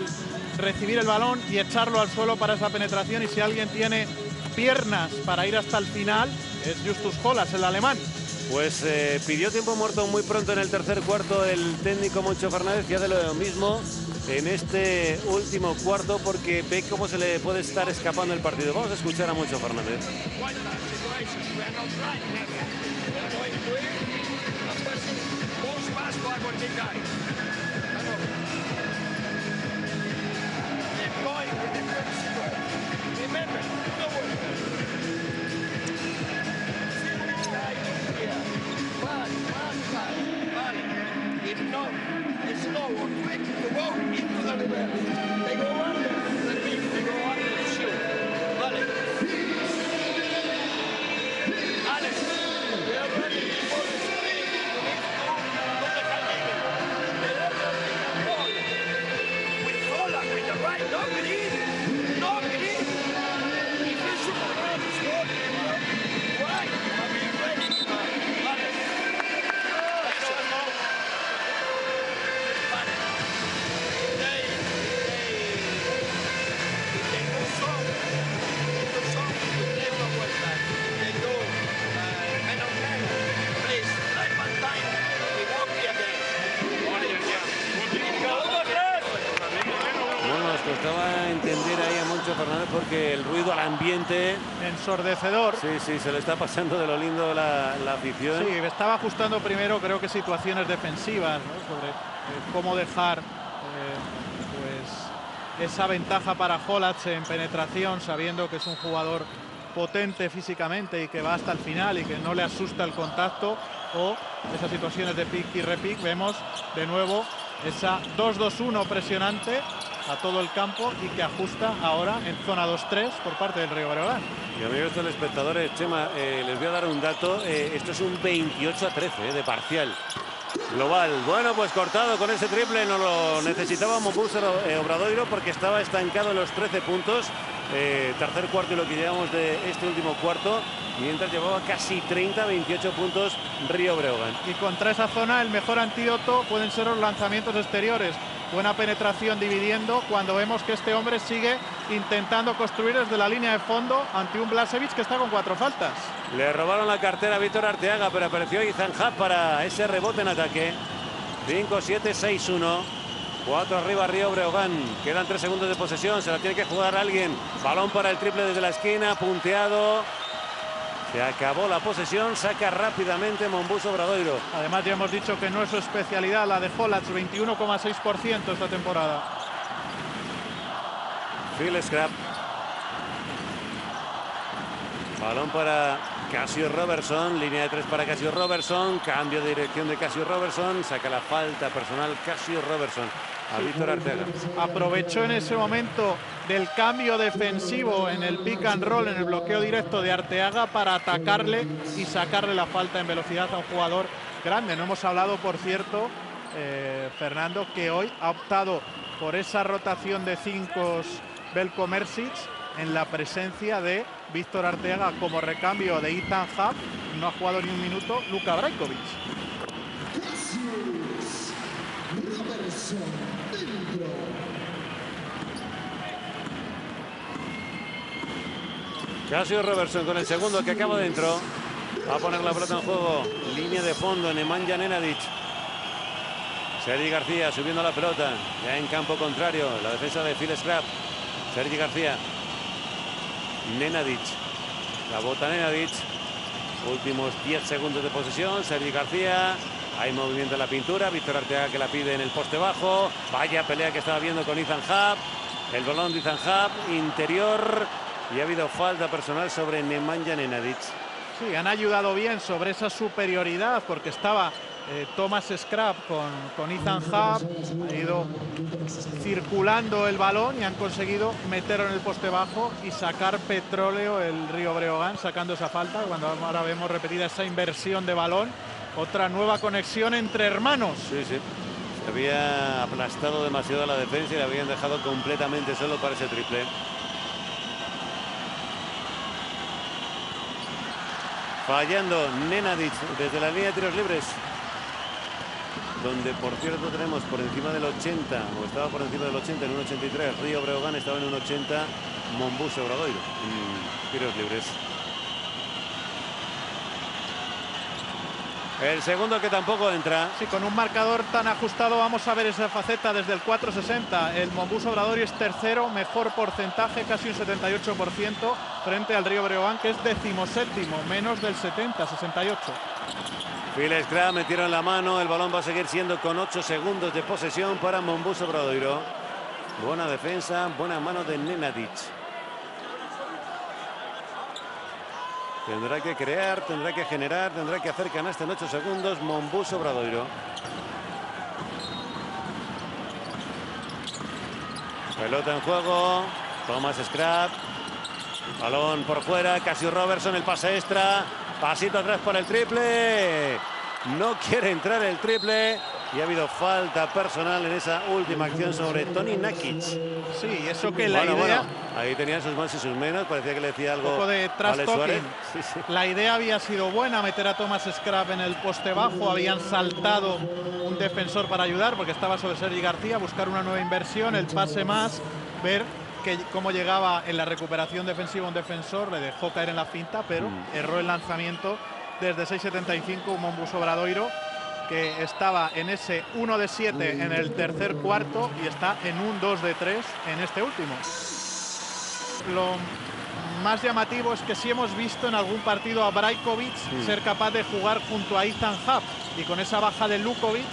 recibir el balón y echarlo al suelo para esa penetración. Y si alguien tiene piernas para ir hasta el final, es Justus Holland, el alemán. Pues pidió tiempo muerto muy pronto en el tercer cuarto el técnico Moncho Fernández, y hace lo mismo en este último cuarto porque ve cómo se le puede estar escapando el partido. Vamos a escuchar a Moncho Fernández. Costaba entender ahí a Moncho Fernández porque el ruido al ambiente ensordecedor. Sí, se le está pasando de lo lindo la afición. Sí, estaba ajustando primero, creo que situaciones defensivas, ¿no? Sobre cómo dejar pues esa ventaja para Hollatz en penetración, sabiendo que es un jugador potente físicamente y que va hasta el final y que no le asusta el contacto, o esas situaciones de pick y repick. Vemos de nuevo esa 2-2-1 presionante a todo el campo y que ajusta ahora en zona 2-3 por parte del Rayo Breogán. Y amigos telespectadores, Chema, les voy a dar un dato. Esto es un 28-13 de parcial global. Bueno, pues cortado con ese triple, no lo necesitaba Monbus Obradoiro porque estaba estancado en los 13 puntos. Tercer cuarto y lo que llevamos de este último cuarto, mientras llevaba casi 28 puntos Río Breogán. Y contra esa zona el mejor antídoto pueden ser los lanzamientos exteriores. Buena penetración dividiendo, cuando vemos que este hombre sigue intentando construir desde la línea de fondo ante un Blažević que está con 4 faltas. Le robaron la cartera a Víctor Arteaga, pero apareció Ethan Happ para ese rebote en ataque. 5-7-6-1. 4 arriba Río Breogán. Quedan 3 segundos de posesión, se la tiene que jugar alguien. Balón para el triple desde la esquina, punteado. Se acabó la posesión, saca rápidamente Monbus Obradoiro. Además ya hemos dicho que no es su especialidad la de Hollatz, 21,6% esta temporada. Phil Scrap. Balón para Cassio Robertson, línea de 3 para Cassio Robertson, cambio de dirección de Cassio Robertson, saca la falta personal Cassio Robertson a Víctor Arteaga. Aprovechó en ese momento del cambio defensivo en el pick and roll, en el bloqueo directo de Arteaga, para atacarle y sacarle la falta en velocidad a un jugador grande. No hemos hablado, por cierto, Fernando, que hoy ha optado por esa rotación de 5 Veljko Mrsic en la presencia de Víctor Arteaga como recambio de Ethan Happ. No ha jugado ni un minuto Luka Brajkovic. Cassio Robertson con el segundo que acaba dentro. Va a poner la pelota en juego. Línea de fondo, Nemanja Nenadic. Sergi García subiendo la pelota. Ya en campo contrario. La defensa de Phil Scrap. Sergi García. Nenadic. La bota Nenadic. Últimos 10 segundos de posesión. Sergi García. Hay movimiento en la pintura. Víctor Arteaga que la pide en el poste bajo. Vaya pelea que estaba viendo con Ethan Happ. El balón de Ethan Happ. Interior. Y ha habido falta personal sobre Nemanja Nenadic. Sí, han ayudado bien sobre esa superioridad porque estaba Thomas Scrap con Ethan Hub, ha ido circulando el balón y han conseguido meterlo en el poste bajo y sacar petróleo el Río Breogán, sacando esa falta. Cuando ahora vemos repetida esa inversión de balón, otra nueva conexión entre hermanos. Sí, sí. Se había aplastado demasiado a la defensa y le habían dejado completamente solo para ese triple. Fallando Nenadic desde la línea de tiros libres, donde por cierto tenemos por encima del 80, o estaba por encima del 80 en un 83, Río Breogán estaba en un 80, Monbus Obradoiro en tiros libres. El segundo que tampoco entra. Sí, con un marcador tan ajustado vamos a ver esa faceta desde el 4.60. El Monbus Obradoiro es tercero, mejor porcentaje, casi un 78%, frente al Río Breogán, que es 17º, menos del 70, 68. Phil Scrap metieron la mano, el balón va a seguir siendo con 8 segundos de posesión para Monbus Obradoiro. Buena defensa, buena mano de Nenadic. Tendrá que crear, tendrá que generar, tendrá que hacer canasta en 8 segundos Monbus Obradoiro. Pelota en juego, Thomas Scrap. Balón por fuera, Cassius Robertson, el pase extra. Pasito atrás para el triple. No quiere entrar el triple. Y ha habido falta personal en esa última acción sobre Toni Nakic. Sí, eso que la idea... Bueno, ahí tenían sus más y sus menos. Parecía que le decía algo un poco de trash talking. Sí, sí. La idea había sido buena, meter a Thomas Scrap en el poste bajo. Habían saltado un defensor para ayudar porque estaba sobre Sergi García. Buscar una nueva inversión, el pase más, ver cómo llegaba en la recuperación defensiva un defensor. Le dejó caer en la finta, pero erró el lanzamiento desde 6.75 un Monbus Obradoiro, que estaba en ese 1 de 7 en el tercer cuarto y está en un 2 de 3 en este último. Lo más llamativo es que sí hemos visto en algún partido a Brajkovic ser capaz de jugar junto a Ethan Hub, y con esa baja de Lukovic,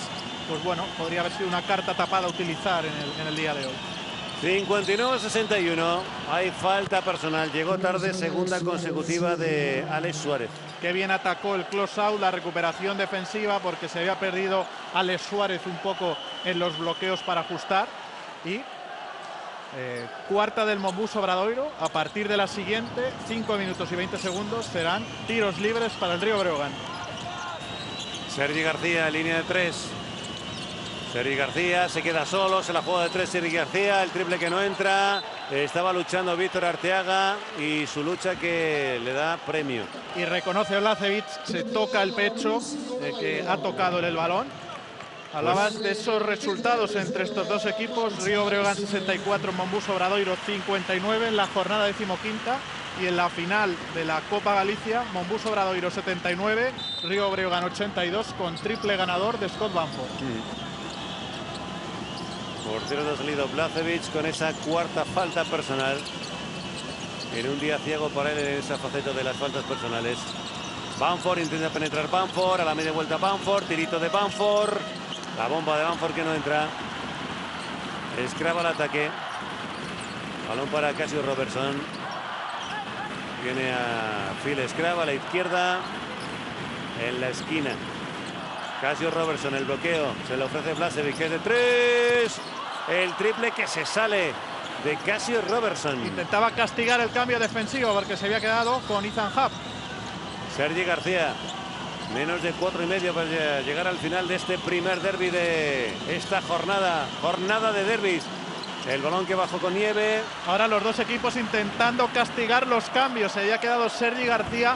pues bueno, podría haber sido una carta tapada a utilizar en el día de hoy. 59-61, hay falta personal, llegó tarde, segunda consecutiva de Alex Suárez. Qué bien atacó el close-out, la recuperación defensiva, porque se había perdido Alex Suárez un poco en los bloqueos para ajustar. Y cuarta del Monbus Obradoiro. A partir de la siguiente, 5 minutos y 20 segundos, serán tiros libres para el Río Breogán. Sergi García, línea de 3. Sergi García se queda solo, se la juega de 3 Sergi García, el triple que no entra. Estaba luchando Víctor Arteaga y su lucha que le da premio. Y reconoce Olacevic, se toca el pecho, que ha tocado el balón. Hablabas de esos resultados entre estos dos equipos. Río Breogán 64, Monbus Obradoiro 59 en la jornada 15ª. Y en la final de la Copa Galicia, Monbus Obradoiro 79, Río Breogán 82, con triple ganador de Scott Bamford. Por cierto, ha salido Blažević con esa cuarta falta personal. En un día ciego para él en esa faceta de las faltas personales. Bamford intenta penetrar Bamford, a la media vuelta Bamford, tirito de Bamford. La bomba de Bamford que no entra. Scrap al ataque. Balón para Cassius Robertson. Viene a Phil Scrap a la izquierda. En la esquina. Cassius Robertson, el bloqueo. Se le ofrece Blažević, que es de 3. El triple que se sale de Cassius Robertson. Intentaba castigar el cambio defensivo porque se había quedado con Ethan Hub. Sergi García. Menos de 4,5 para llegar al final de este primer derbi de esta jornada. Jornada de derbis. El balón que bajó con nieve. Ahora los dos equipos intentando castigar los cambios. Se había quedado Sergi García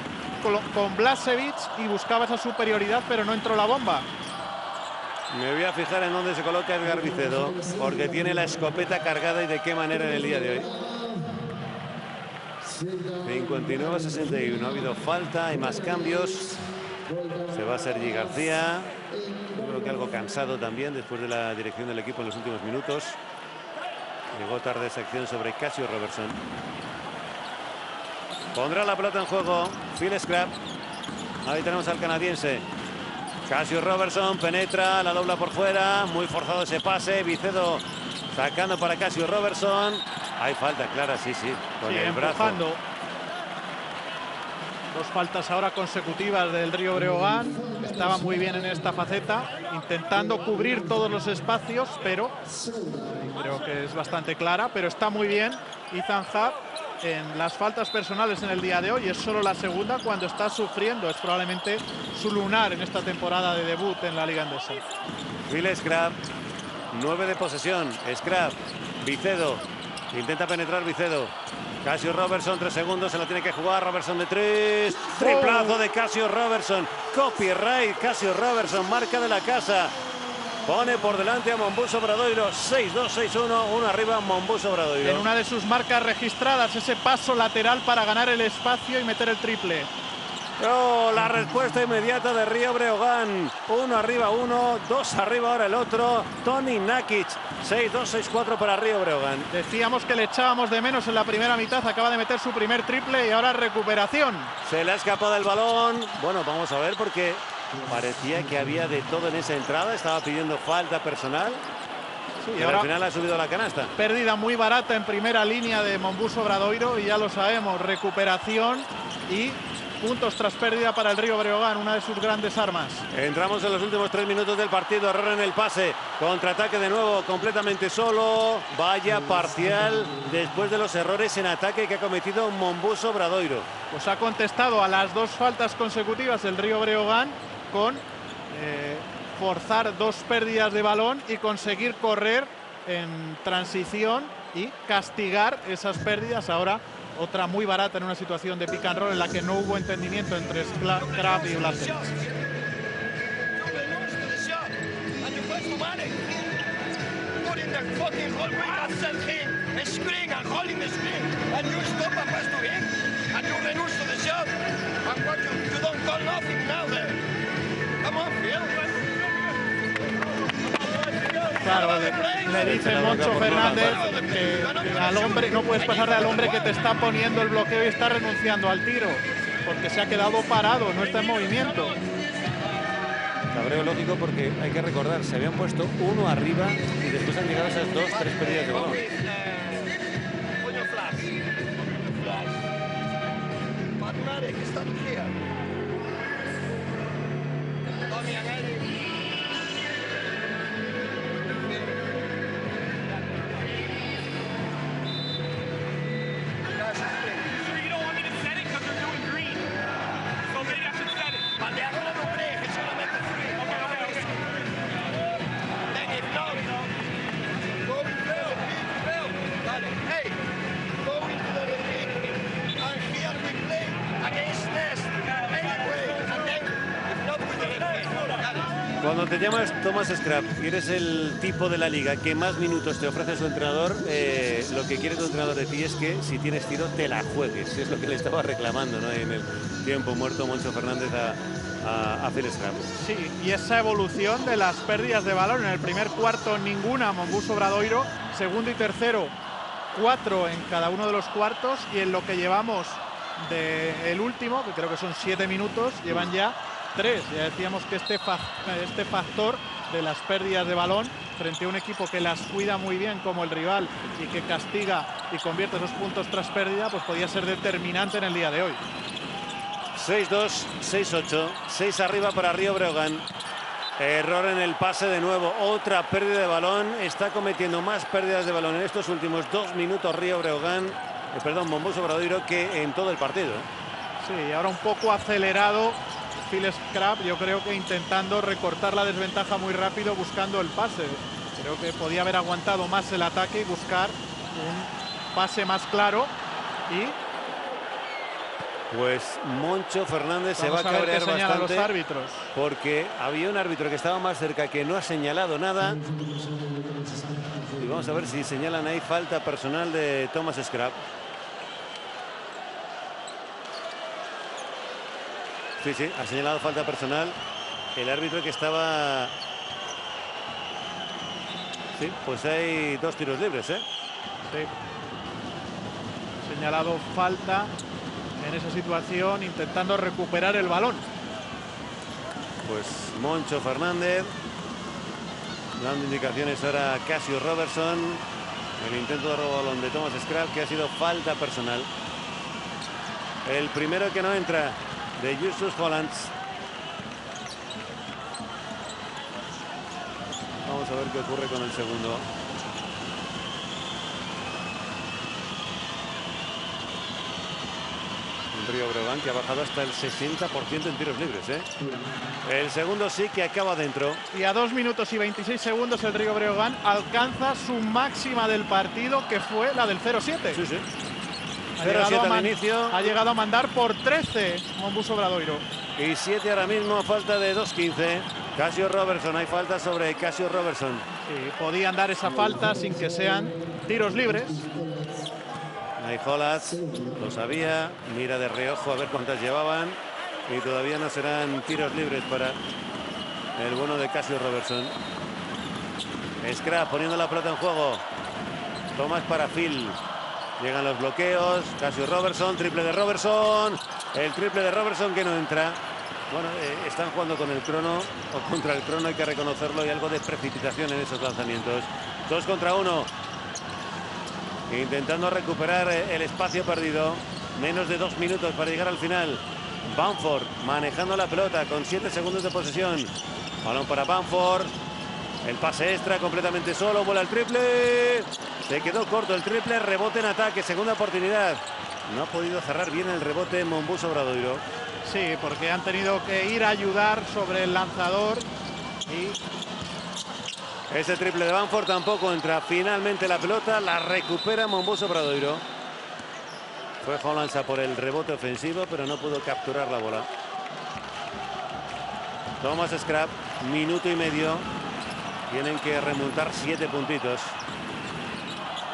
con Blažević y buscaba esa superioridad, pero no entró la bomba. Me voy a fijar en dónde se coloca Edgar Vicedo, porque tiene la escopeta cargada y de qué manera en el día de hoy. 59-61, ha habido falta, hay más cambios. Se va Sergi García. Yo creo que algo cansado también después de la dirección del equipo en los últimos minutos. Llegó tarde esa acción sobre Cassius Robertson. Pondrá la pelota en juego Phil Scrap. Ahí tenemos al canadiense. Cassius Robertson penetra, la dobla por fuera. Muy forzado ese pase. Vicedo sacando para Cassius Robertson. Hay falta clara, sí, con el empujando. brazo. 2 faltas ahora consecutivas del Río Breogán. Estaba muy bien en esta faceta, intentando cubrir todos los espacios, pero creo que es bastante clara, pero está muy bien Ethan Happ en las faltas personales en el día de hoy. Es solo la segunda cuando está sufriendo. Es probablemente su lunar en esta temporada de debut en la Liga Endesa. Phil Scrap, 9 de posesión. Scrap, Vicedo, intenta penetrar Vicedo. Casio Robertson, 3 segundos, se la tiene que jugar. Robertson de 3. Triplazo de Casio Robertson. Copyright, Casio Robertson, marca de la casa. Pone por delante a Monbus Obradoiro. 6-2, 6-1. Uno arriba, Monbus Obradoiro. En una de sus marcas registradas, ese paso lateral para ganar el espacio y meter el triple. Oh, la respuesta inmediata de Río Breogán. 1 arriba, 1. 2 arriba ahora el otro. Toni Nakic. 6-2, 6-4 para Río Breogán. Decíamos que le echábamos de menos en la primera mitad. Acaba de meter su primer triple y ahora recuperación. Se le ha escapado el balón. Bueno, vamos a ver porque parecía que había de todo en esa entrada. Estaba pidiendo falta personal. Sí, y ahora al final ha subido la canasta. Pérdida muy barata en primera línea de Monbus Obradoiro y ya lo sabemos. Recuperación y puntos tras pérdida para el Río Breogán, una de sus grandes armas. Entramos en los últimos 3 minutos del partido. Error en el pase. Contraataque de nuevo, completamente solo. Vaya parcial después de los errores en ataque que ha cometido Monbus Obradoiro. Pues ha contestado a las 2 faltas consecutivas el Río Breogán con forzar 2 pérdidas de balón y conseguir correr en transición y castigar esas pérdidas. Ahora otra muy barata en una situación de pick and roll en la que no hubo entendimiento entre Scrap y Blasek. Claro, le dice Moncho Fernández que al hombre no puedes pasarle al hombre que te está poniendo el bloqueo y está renunciando al tiro, porque se ha quedado parado, no está en movimiento. Cabreo lógico porque hay que recordar, se habían puesto 1 arriba y después han llegado esas 2, 3 pérdidas de balón. Cuando te llamas Thomas Scrap y eres el tipo de la liga que más minutos te ofrece su entrenador, lo que quiere tu entrenador de ti es que si tienes tiro te la juegues. Es lo que le estaba reclamando, ¿no? En el tiempo muerto Moncho Fernández a Phil Scrap. Sí, y esa evolución de las pérdidas de balón. En el primer cuarto ninguna Monbus Obradoiro, segundo y tercero 4 en cada uno de los cuartos, y en lo que llevamos del último, que creo que son 7 minutos, llevan ya 3. Ya decíamos que este factor de las pérdidas de balón frente a un equipo que las cuida muy bien como el rival y que castiga y convierte esos puntos tras pérdida, pues podía ser determinante en el día de hoy. 6-2, 6-8, 6 arriba para Río Breogán. Error en el pase de nuevo, otra pérdida de balón. Está cometiendo más pérdidas de balón en estos últimos 2 minutos Río Breogán, Monbus Obradoiro, que en todo el partido. Sí, y ahora un poco acelerado Phil Scrap, yo creo que intentando recortar la desventaja muy rápido, buscando el pase. Creo que podía haber aguantado más el ataque y buscar un pase más claro. Y pues Moncho Fernández se va a cabrear bastante, los árbitros, porque había un árbitro que estaba más cerca que no ha señalado nada. Y vamos a ver si señalan ahí falta personal de Thomas Scrap. Sí, sí, ha señalado falta personal el árbitro que estaba. Sí, pues hay 2 tiros libres, ¿eh? Sí. Señalado falta en esa situación, intentando recuperar el balón. Pues Moncho Fernández dando indicaciones ahora a Casio Robertson. El intento de robo de balón de Thomas Scrap, que ha sido falta personal. El primero que no entra de Justus Hollands. Vamos a ver qué ocurre con el segundo. Un Río Breogán que ha bajado hasta el 60% en tiros libres, ¿eh? El segundo sí que acaba dentro. Y a 2 minutos y 26 segundos el Río Breogán alcanza su máxima del partido, que fue la del 0-7. Sí, sí. Ha llegado a mandar por 13 Monbus Obradoiro. Y 7 ahora mismo a falta de 2:15. Casio Robertson, hay falta sobre Casio Robertson. Sí, podían dar esa falta sin que sean tiros libres. Ahí Hollands lo sabía, mira de reojo a ver cuántas llevaban. Y todavía no serán tiros libres para el bueno de Casio Robertson. Scrap poniendo la pelota en juego. Tomás para Phil. Llegan los bloqueos. Casio Robertson, triple de Robertson. El triple de Robertson que no entra. Bueno, están jugando con el crono o contra el crono, hay que reconocerlo. Y algo de precipitación en esos lanzamientos. 2 contra 1. Intentando recuperar el espacio perdido. Menos de 2 minutos para llegar al final. Bamford manejando la pelota con 7 segundos de posesión. Balón para Bamford. El pase extra completamente solo. Vuela el triple. Se quedó corto el triple. Rebote en ataque. Segunda oportunidad. No ha podido cerrar bien el rebote en Monbus Obradoiro. Sí, porque han tenido que ir a ayudar sobre el lanzador. Y ese triple de Bamford tampoco entra. Finalmente la pelota la recupera Monbus Obradoiro. Fue Hollands a por el rebote ofensivo, pero no pudo capturar la bola. Thomas Scrap, minuto y medio. Tienen que remontar 7 puntitos.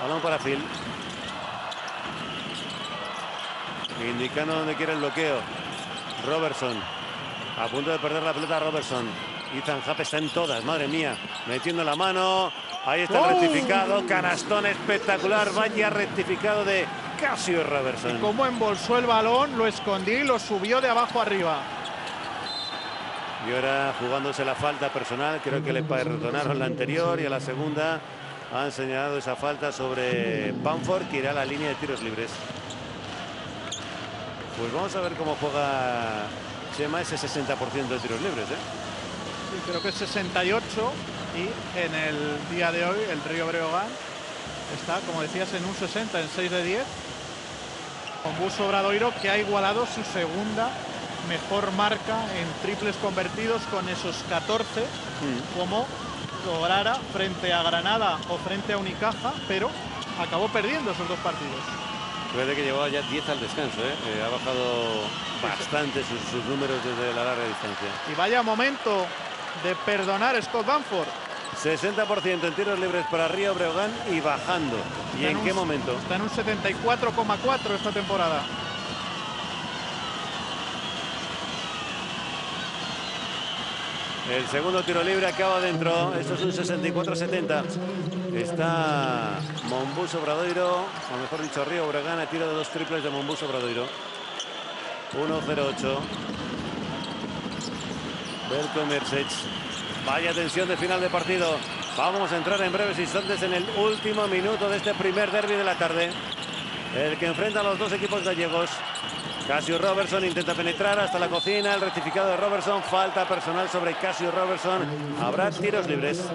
Balón para Phil. Indicando dónde quiere el bloqueo. Robertson. A punto de perder la pelota Robertson. Ethan Happ está en todas, madre mía. Metiendo la mano. Ahí está el rectificado. Canastón espectacular. Vaya rectificado de Casio Robertson. Y como embolsó el balón, lo escondió y lo subió de abajo arriba. Y ahora jugándose la falta personal. Creo que le perdonaron la anterior y a la segunda han señalado esa falta sobre Bamford, que irá a la línea de tiros libres. Pues vamos a ver cómo juega Chema ese 60% de tiros libres, ¿eh? Sí, creo que es 68 y en el día de hoy el Río Breogán está, como decías, en un 60, en 6 de 10. Monbus Obradoiro, que ha igualado su segunda mejor marca en triples convertidos con esos 14, como lograra frente a Granada o frente a Unicaja, pero acabó perdiendo esos 2 partidos. Puede que llevaba ya 10 al descanso, ¿eh? Ha bajado bastante sus números desde la larga distancia. Y vaya momento de perdonar Scott Bamford. 60% en tiros libres para Río Breogán y bajando. ¿Y en qué momento? Está en un 74,4 esta temporada. El segundo tiro libre acaba dentro. Esto es un 64-70. Está Monbus Obradoiro, o mejor dicho, Río Breogán a tiro de 2 triples de Monbus Obradoiro. 1-0-8. Belko Mercech. Vaya tensión de final de partido. Vamos a entrar en breves instantes en el último minuto de este primer derbi de la tarde. El que enfrenta a los 2 equipos gallegos. Casio Robertson intenta penetrar hasta la cocina. El rectificado de Robertson. Falta personal sobre Casio Robertson. Habrá tiros libres.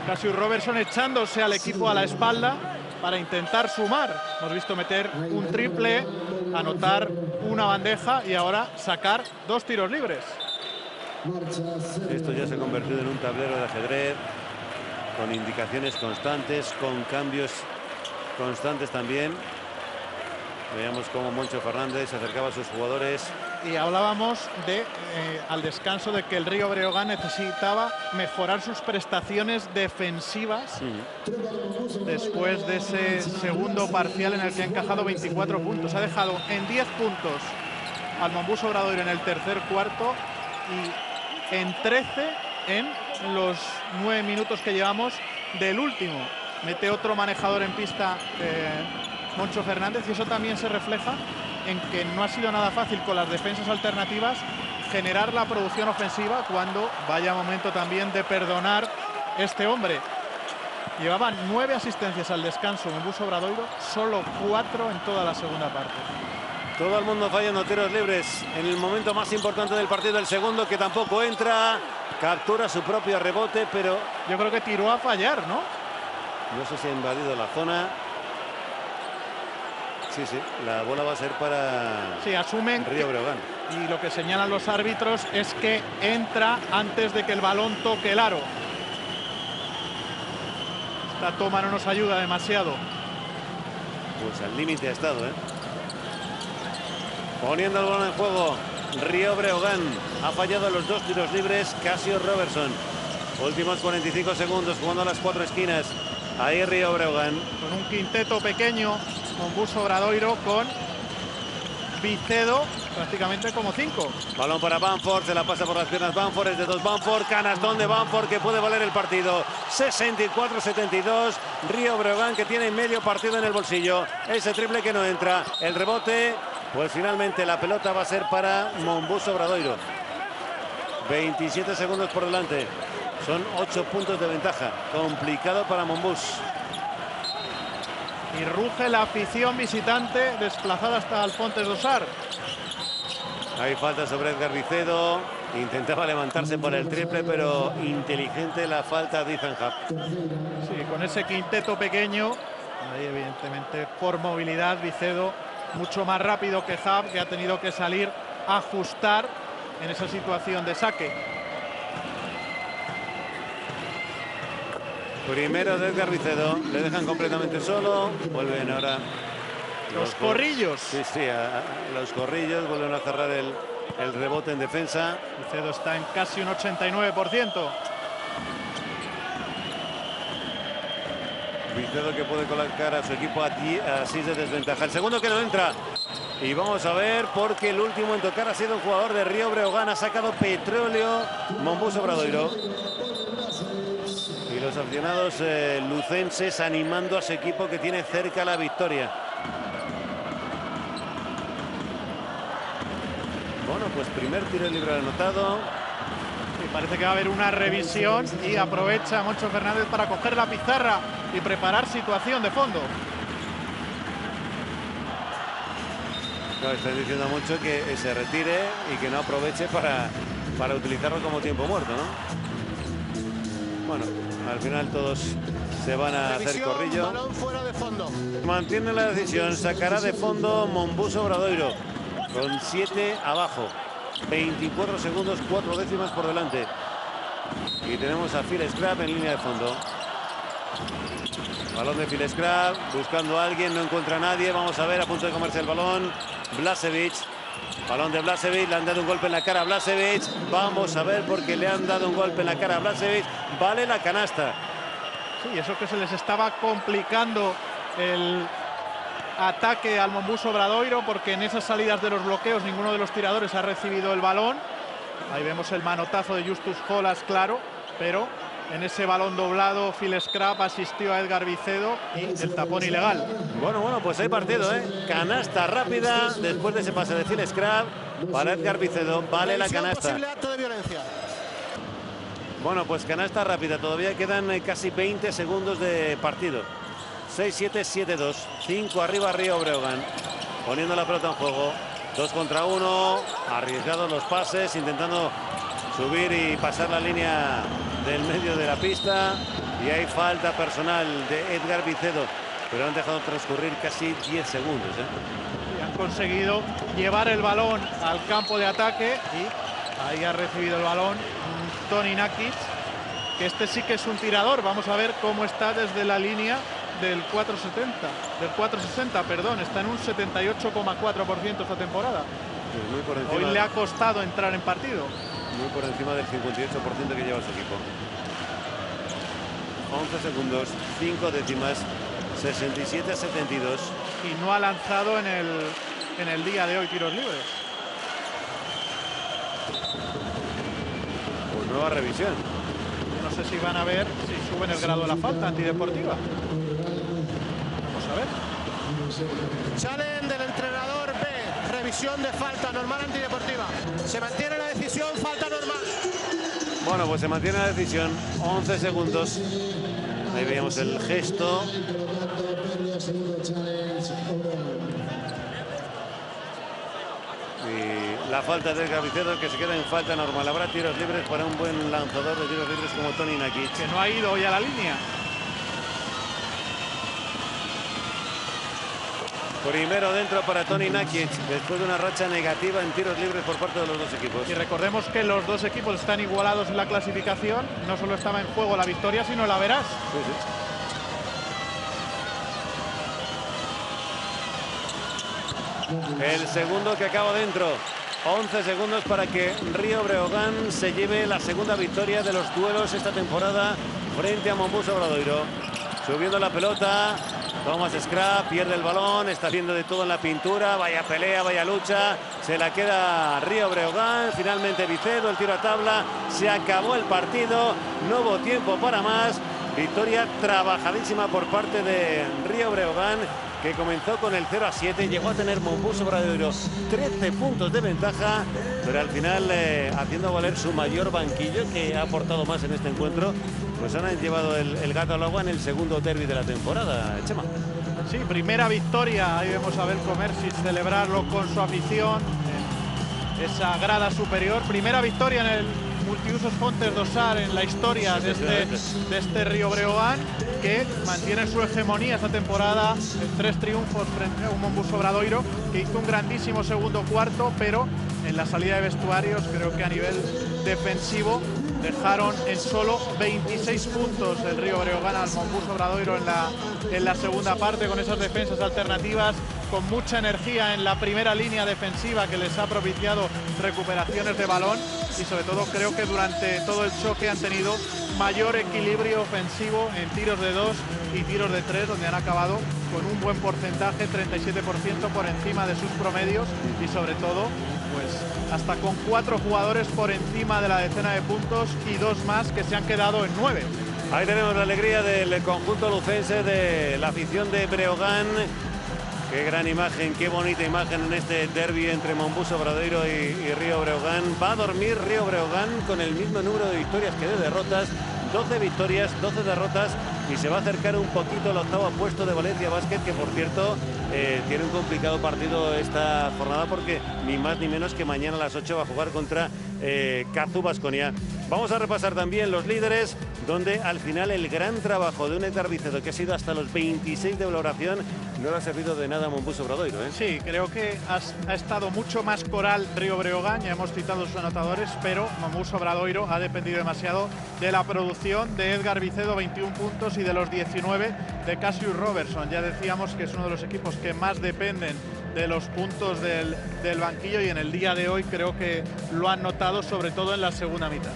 Casio Robertson echándose al equipo a la espalda para intentar sumar. Hemos visto meter un triple, anotar una bandeja y ahora sacar 2 tiros libres. Esto ya se ha convertido en un tablero de ajedrez con indicaciones constantes, con cambios constantes también. Veíamos cómo Moncho Fernández se acercaba a sus jugadores. Y hablábamos de, al descanso, de que el Río Breogán necesitaba mejorar sus prestaciones defensivas después de ese segundo parcial en el que ha encajado 24 puntos. Ha dejado en 10 puntos al Monbus Obradoiro en el tercer cuarto y en 13 en los 9 minutos que llevamos del último. Mete otro manejador en pista, Moncho Fernández, y eso también se refleja en que no ha sido nada fácil con las defensas alternativas generar la producción ofensiva cuando vaya momento también de perdonar este hombre. Llevaban 9 asistencias al descanso Monbus Obradoiro, solo 4 en toda la segunda parte. Todo el mundo fallando tiros libres en el momento más importante del partido, el segundo, que tampoco entra. Captura su propio rebote, pero yo creo que tiró a fallar, ¿no? No sé si ha invadido la zona. Sí, la bola va a ser para asumen Río Breogán. Y lo que señalan los árbitros es que entra antes de que el balón toque el aro. Esta toma no nos ayuda demasiado. Pues al límite ha estado, ¿eh? Poniendo el balón en juego, Río Breogán ha fallado los 2 tiros libres. Casio Robertson. Últimos 45 segundos jugando a las 4 esquinas. Ahí Río Breogán. Con un quinteto pequeño, Monbus Obradoiro con Vicedo prácticamente como 5. Balón para Bamford, se la pasa por las piernas Bamford, es de 2 Bamford, canastón de Bamford que puede valer el partido. 64-72, Río Breogán que tiene medio partido en el bolsillo. Ese triple que no entra, el rebote, pues finalmente la pelota va a ser para Monbus Obradoiro. 27 segundos por delante, son 8 puntos de ventaja, complicado para Monbus. Y ruge la afición visitante desplazada hasta Alfontes Dosar. Hay falta sobre Edgar Vicedo. Intentaba levantarse por el triple, pero inteligente la falta de Ethan Happ. Sí, con ese quinteto pequeño, ahí evidentemente por movilidad Vicedo mucho más rápido que Happ, que ha tenido que salir a ajustar en esa situación de saque. Primero de Edgar Vicedo, le dejan completamente solo, vuelven ahora los corrillos. Sí, los corrillos vuelven a cerrar el rebote en defensa. Vicedo está en casi un 89%. Vicedo que puede colocar a su equipo a 6 de desventaja. El segundo que no entra. Y vamos a ver, porque el último en tocar ha sido un jugador de Río Breogán. Ha sacado petróleo Monbus Obradoiro. Y los aficionados lucenses animando a su equipo que tiene cerca la victoria. Bueno, pues primer tiro libre anotado. Y parece que va a haber una revisión y aprovecha Moncho Fernández para coger la pizarra y preparar situación de fondo. No, están diciendo mucho que se retire y que no aproveche para utilizarlo como tiempo muerto, ¿no? Bueno, al final todos se van a hacer corrillo. Balón fuera de fondo. Mantiene la decisión, sacará de fondo Monbus Obradoiro con 7 abajo. 24 segundos, 4 décimas por delante. Y tenemos a Phil Scrap en línea de fondo. Balón de Phil Scrap, buscando a alguien, no encuentra a nadie. Vamos a ver, a punto de comerse el balón. Blažević. Balón de Blažević, le han dado un golpe en la cara a Blažević. Vamos a ver, porque le han dado un golpe en la cara a Blažević. Vale la canasta. Sí, eso que se les estaba complicando el ataque al Monbus Obradoiro, porque en esas salidas de los bloqueos ninguno de los tiradores ha recibido el balón. Ahí vemos el manotazo de Justus Jolas, claro, pero en ese balón doblado Phil Scrap asistió a Edgar Vicedo y el tapón ilegal. Bueno, pues hay partido, ¿eh? Canasta rápida después de ese pase de Phil Scrap para Edgar Vicedo. Vale la canasta. Posible acto de violencia. Bueno, pues canasta rápida. Todavía quedan casi 20 segundos de partido. 6-7, 7-2. 5 arriba Río Breogán. Poniendo la pelota en juego. 2 contra 1. Arriesgados los pases. Intentando subir y pasar la línea del medio de la pista. Y hay falta personal de Edgar Vicedo. Pero han dejado transcurrir casi 10 segundos, ¿eh? Y han conseguido llevar el balón al campo de ataque. Y ahí ha recibido el balón Toni Nakic, que este sí que es un tirador. Vamos a ver cómo está desde la línea del 460, perdón, está en un 78,4% esta temporada. Muy por encima, hoy le ha costado entrar en partido. Muy por encima del 58% que lleva su equipo. 11 segundos, 5 décimas, 67-72. Y no ha lanzado en el día de hoy tiros libres. Pues nueva revisión. No sé si van a ver si suben el grado de la falta antideportiva. Vamos a ver. Challenge del entrenador B. Revisión de falta normal antideportiva. Se mantiene la decisión, falta normal. Bueno, pues se mantiene la decisión. 11 segundos. Ahí veíamos el gesto. Y la falta de Edgar Vicedo, que se queda en falta normal. Habrá tiros libres para un buen lanzador de tiros libres como Toni Nakic. Que no ha ido hoy a la línea. Primero dentro para Toni Nakic, después de una racha negativa en tiros libres por parte de los dos equipos. Y recordemos que los dos equipos están igualados en la clasificación. No solo estaba en juego la victoria, sino la verás. Sí, sí. El segundo que acaba dentro. 11 segundos para que Río Breogán se lleve la segunda victoria de los duelos esta temporada frente a Monbus Obradoiro. Subiendo la pelota. Thomas Scrap pierde el balón, está haciendo de todo en la pintura, vaya pelea, vaya lucha, se la queda Río Breogán, finalmente Vicedo, el tiro a tabla, se acabó el partido, no hubo tiempo para más, victoria trabajadísima por parte de Río Breogán, que comenzó con el 0-7, llegó a tener Monbus Obradoiro 13 puntos de ventaja, pero al final haciendo valer su mayor banquillo, que ha aportado más en este encuentro, pues han llevado el gato al agua en el segundo derbi de la temporada, Chema. Sí, primera victoria, ahí vemos a Belko Mersic celebrarlo con su afición, en esa grada superior, primera victoria en el Multiusos Fontes Dosar en la historia de este Río Breogán, que mantiene su hegemonía esta temporada en 3 triunfos frente a un Monbus Obradoiro, que hizo un grandísimo segundo cuarto, pero en la salida de vestuarios creo que a nivel defensivo dejaron en solo 26 puntos el Río Breogán al Monbus Obradoiro en la segunda parte, con esas defensas alternativas, con mucha energía en la primera línea defensiva que les ha propiciado recuperaciones de balón, y sobre todo creo que durante todo el choque han tenido mayor equilibrio ofensivo en tiros de 2 y tiros de 3, donde han acabado con un buen porcentaje, 37% por encima de sus promedios, y sobre todo pues hasta con 4 jugadores por encima de la decena de puntos y 2 más que se han quedado en 9. Ahí tenemos la alegría del conjunto lucense, de la afición de Breogán. Qué gran imagen, qué bonita imagen en este derbi entre Monbus Obradoiro y Río Breogán. Va a dormir Río Breogán con el mismo número de victorias que de derrotas, 12 victorias, 12 derrotas, y se va a acercar un poquito al octavo puesto de Valencia Basket, que por cierto tiene un complicado partido esta jornada, porque ni más ni menos que mañana a las 8 va a jugar contra Cazzu Baskonia. Vamos a repasar también los líderes, donde al final el gran trabajo de un Edgar Vicedo, que ha sido hasta los 26 de valoración, no le ha servido de nada a Monbus Obradoiro, ¿eh? Sí, creo que ha estado mucho más coral Río Breogán, ya hemos citado sus anotadores, pero Monbus Obradoiro ha dependido demasiado de la producción de Edgar Vicedo, 21 puntos, y de los 19 de Cassius Robertson. Ya decíamos que es uno de los equipos que más dependen de los puntos del banquillo, y en el día de hoy creo que lo han notado, sobre todo en la segunda mitad.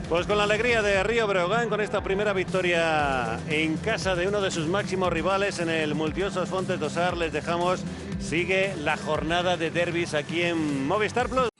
Pues con la alegría de Río Breogán, con esta primera victoria en casa de uno de sus máximos rivales en el Multiusos Fontes Dosar, les dejamos. Sigue la jornada de derbis aquí en Movistar Plus.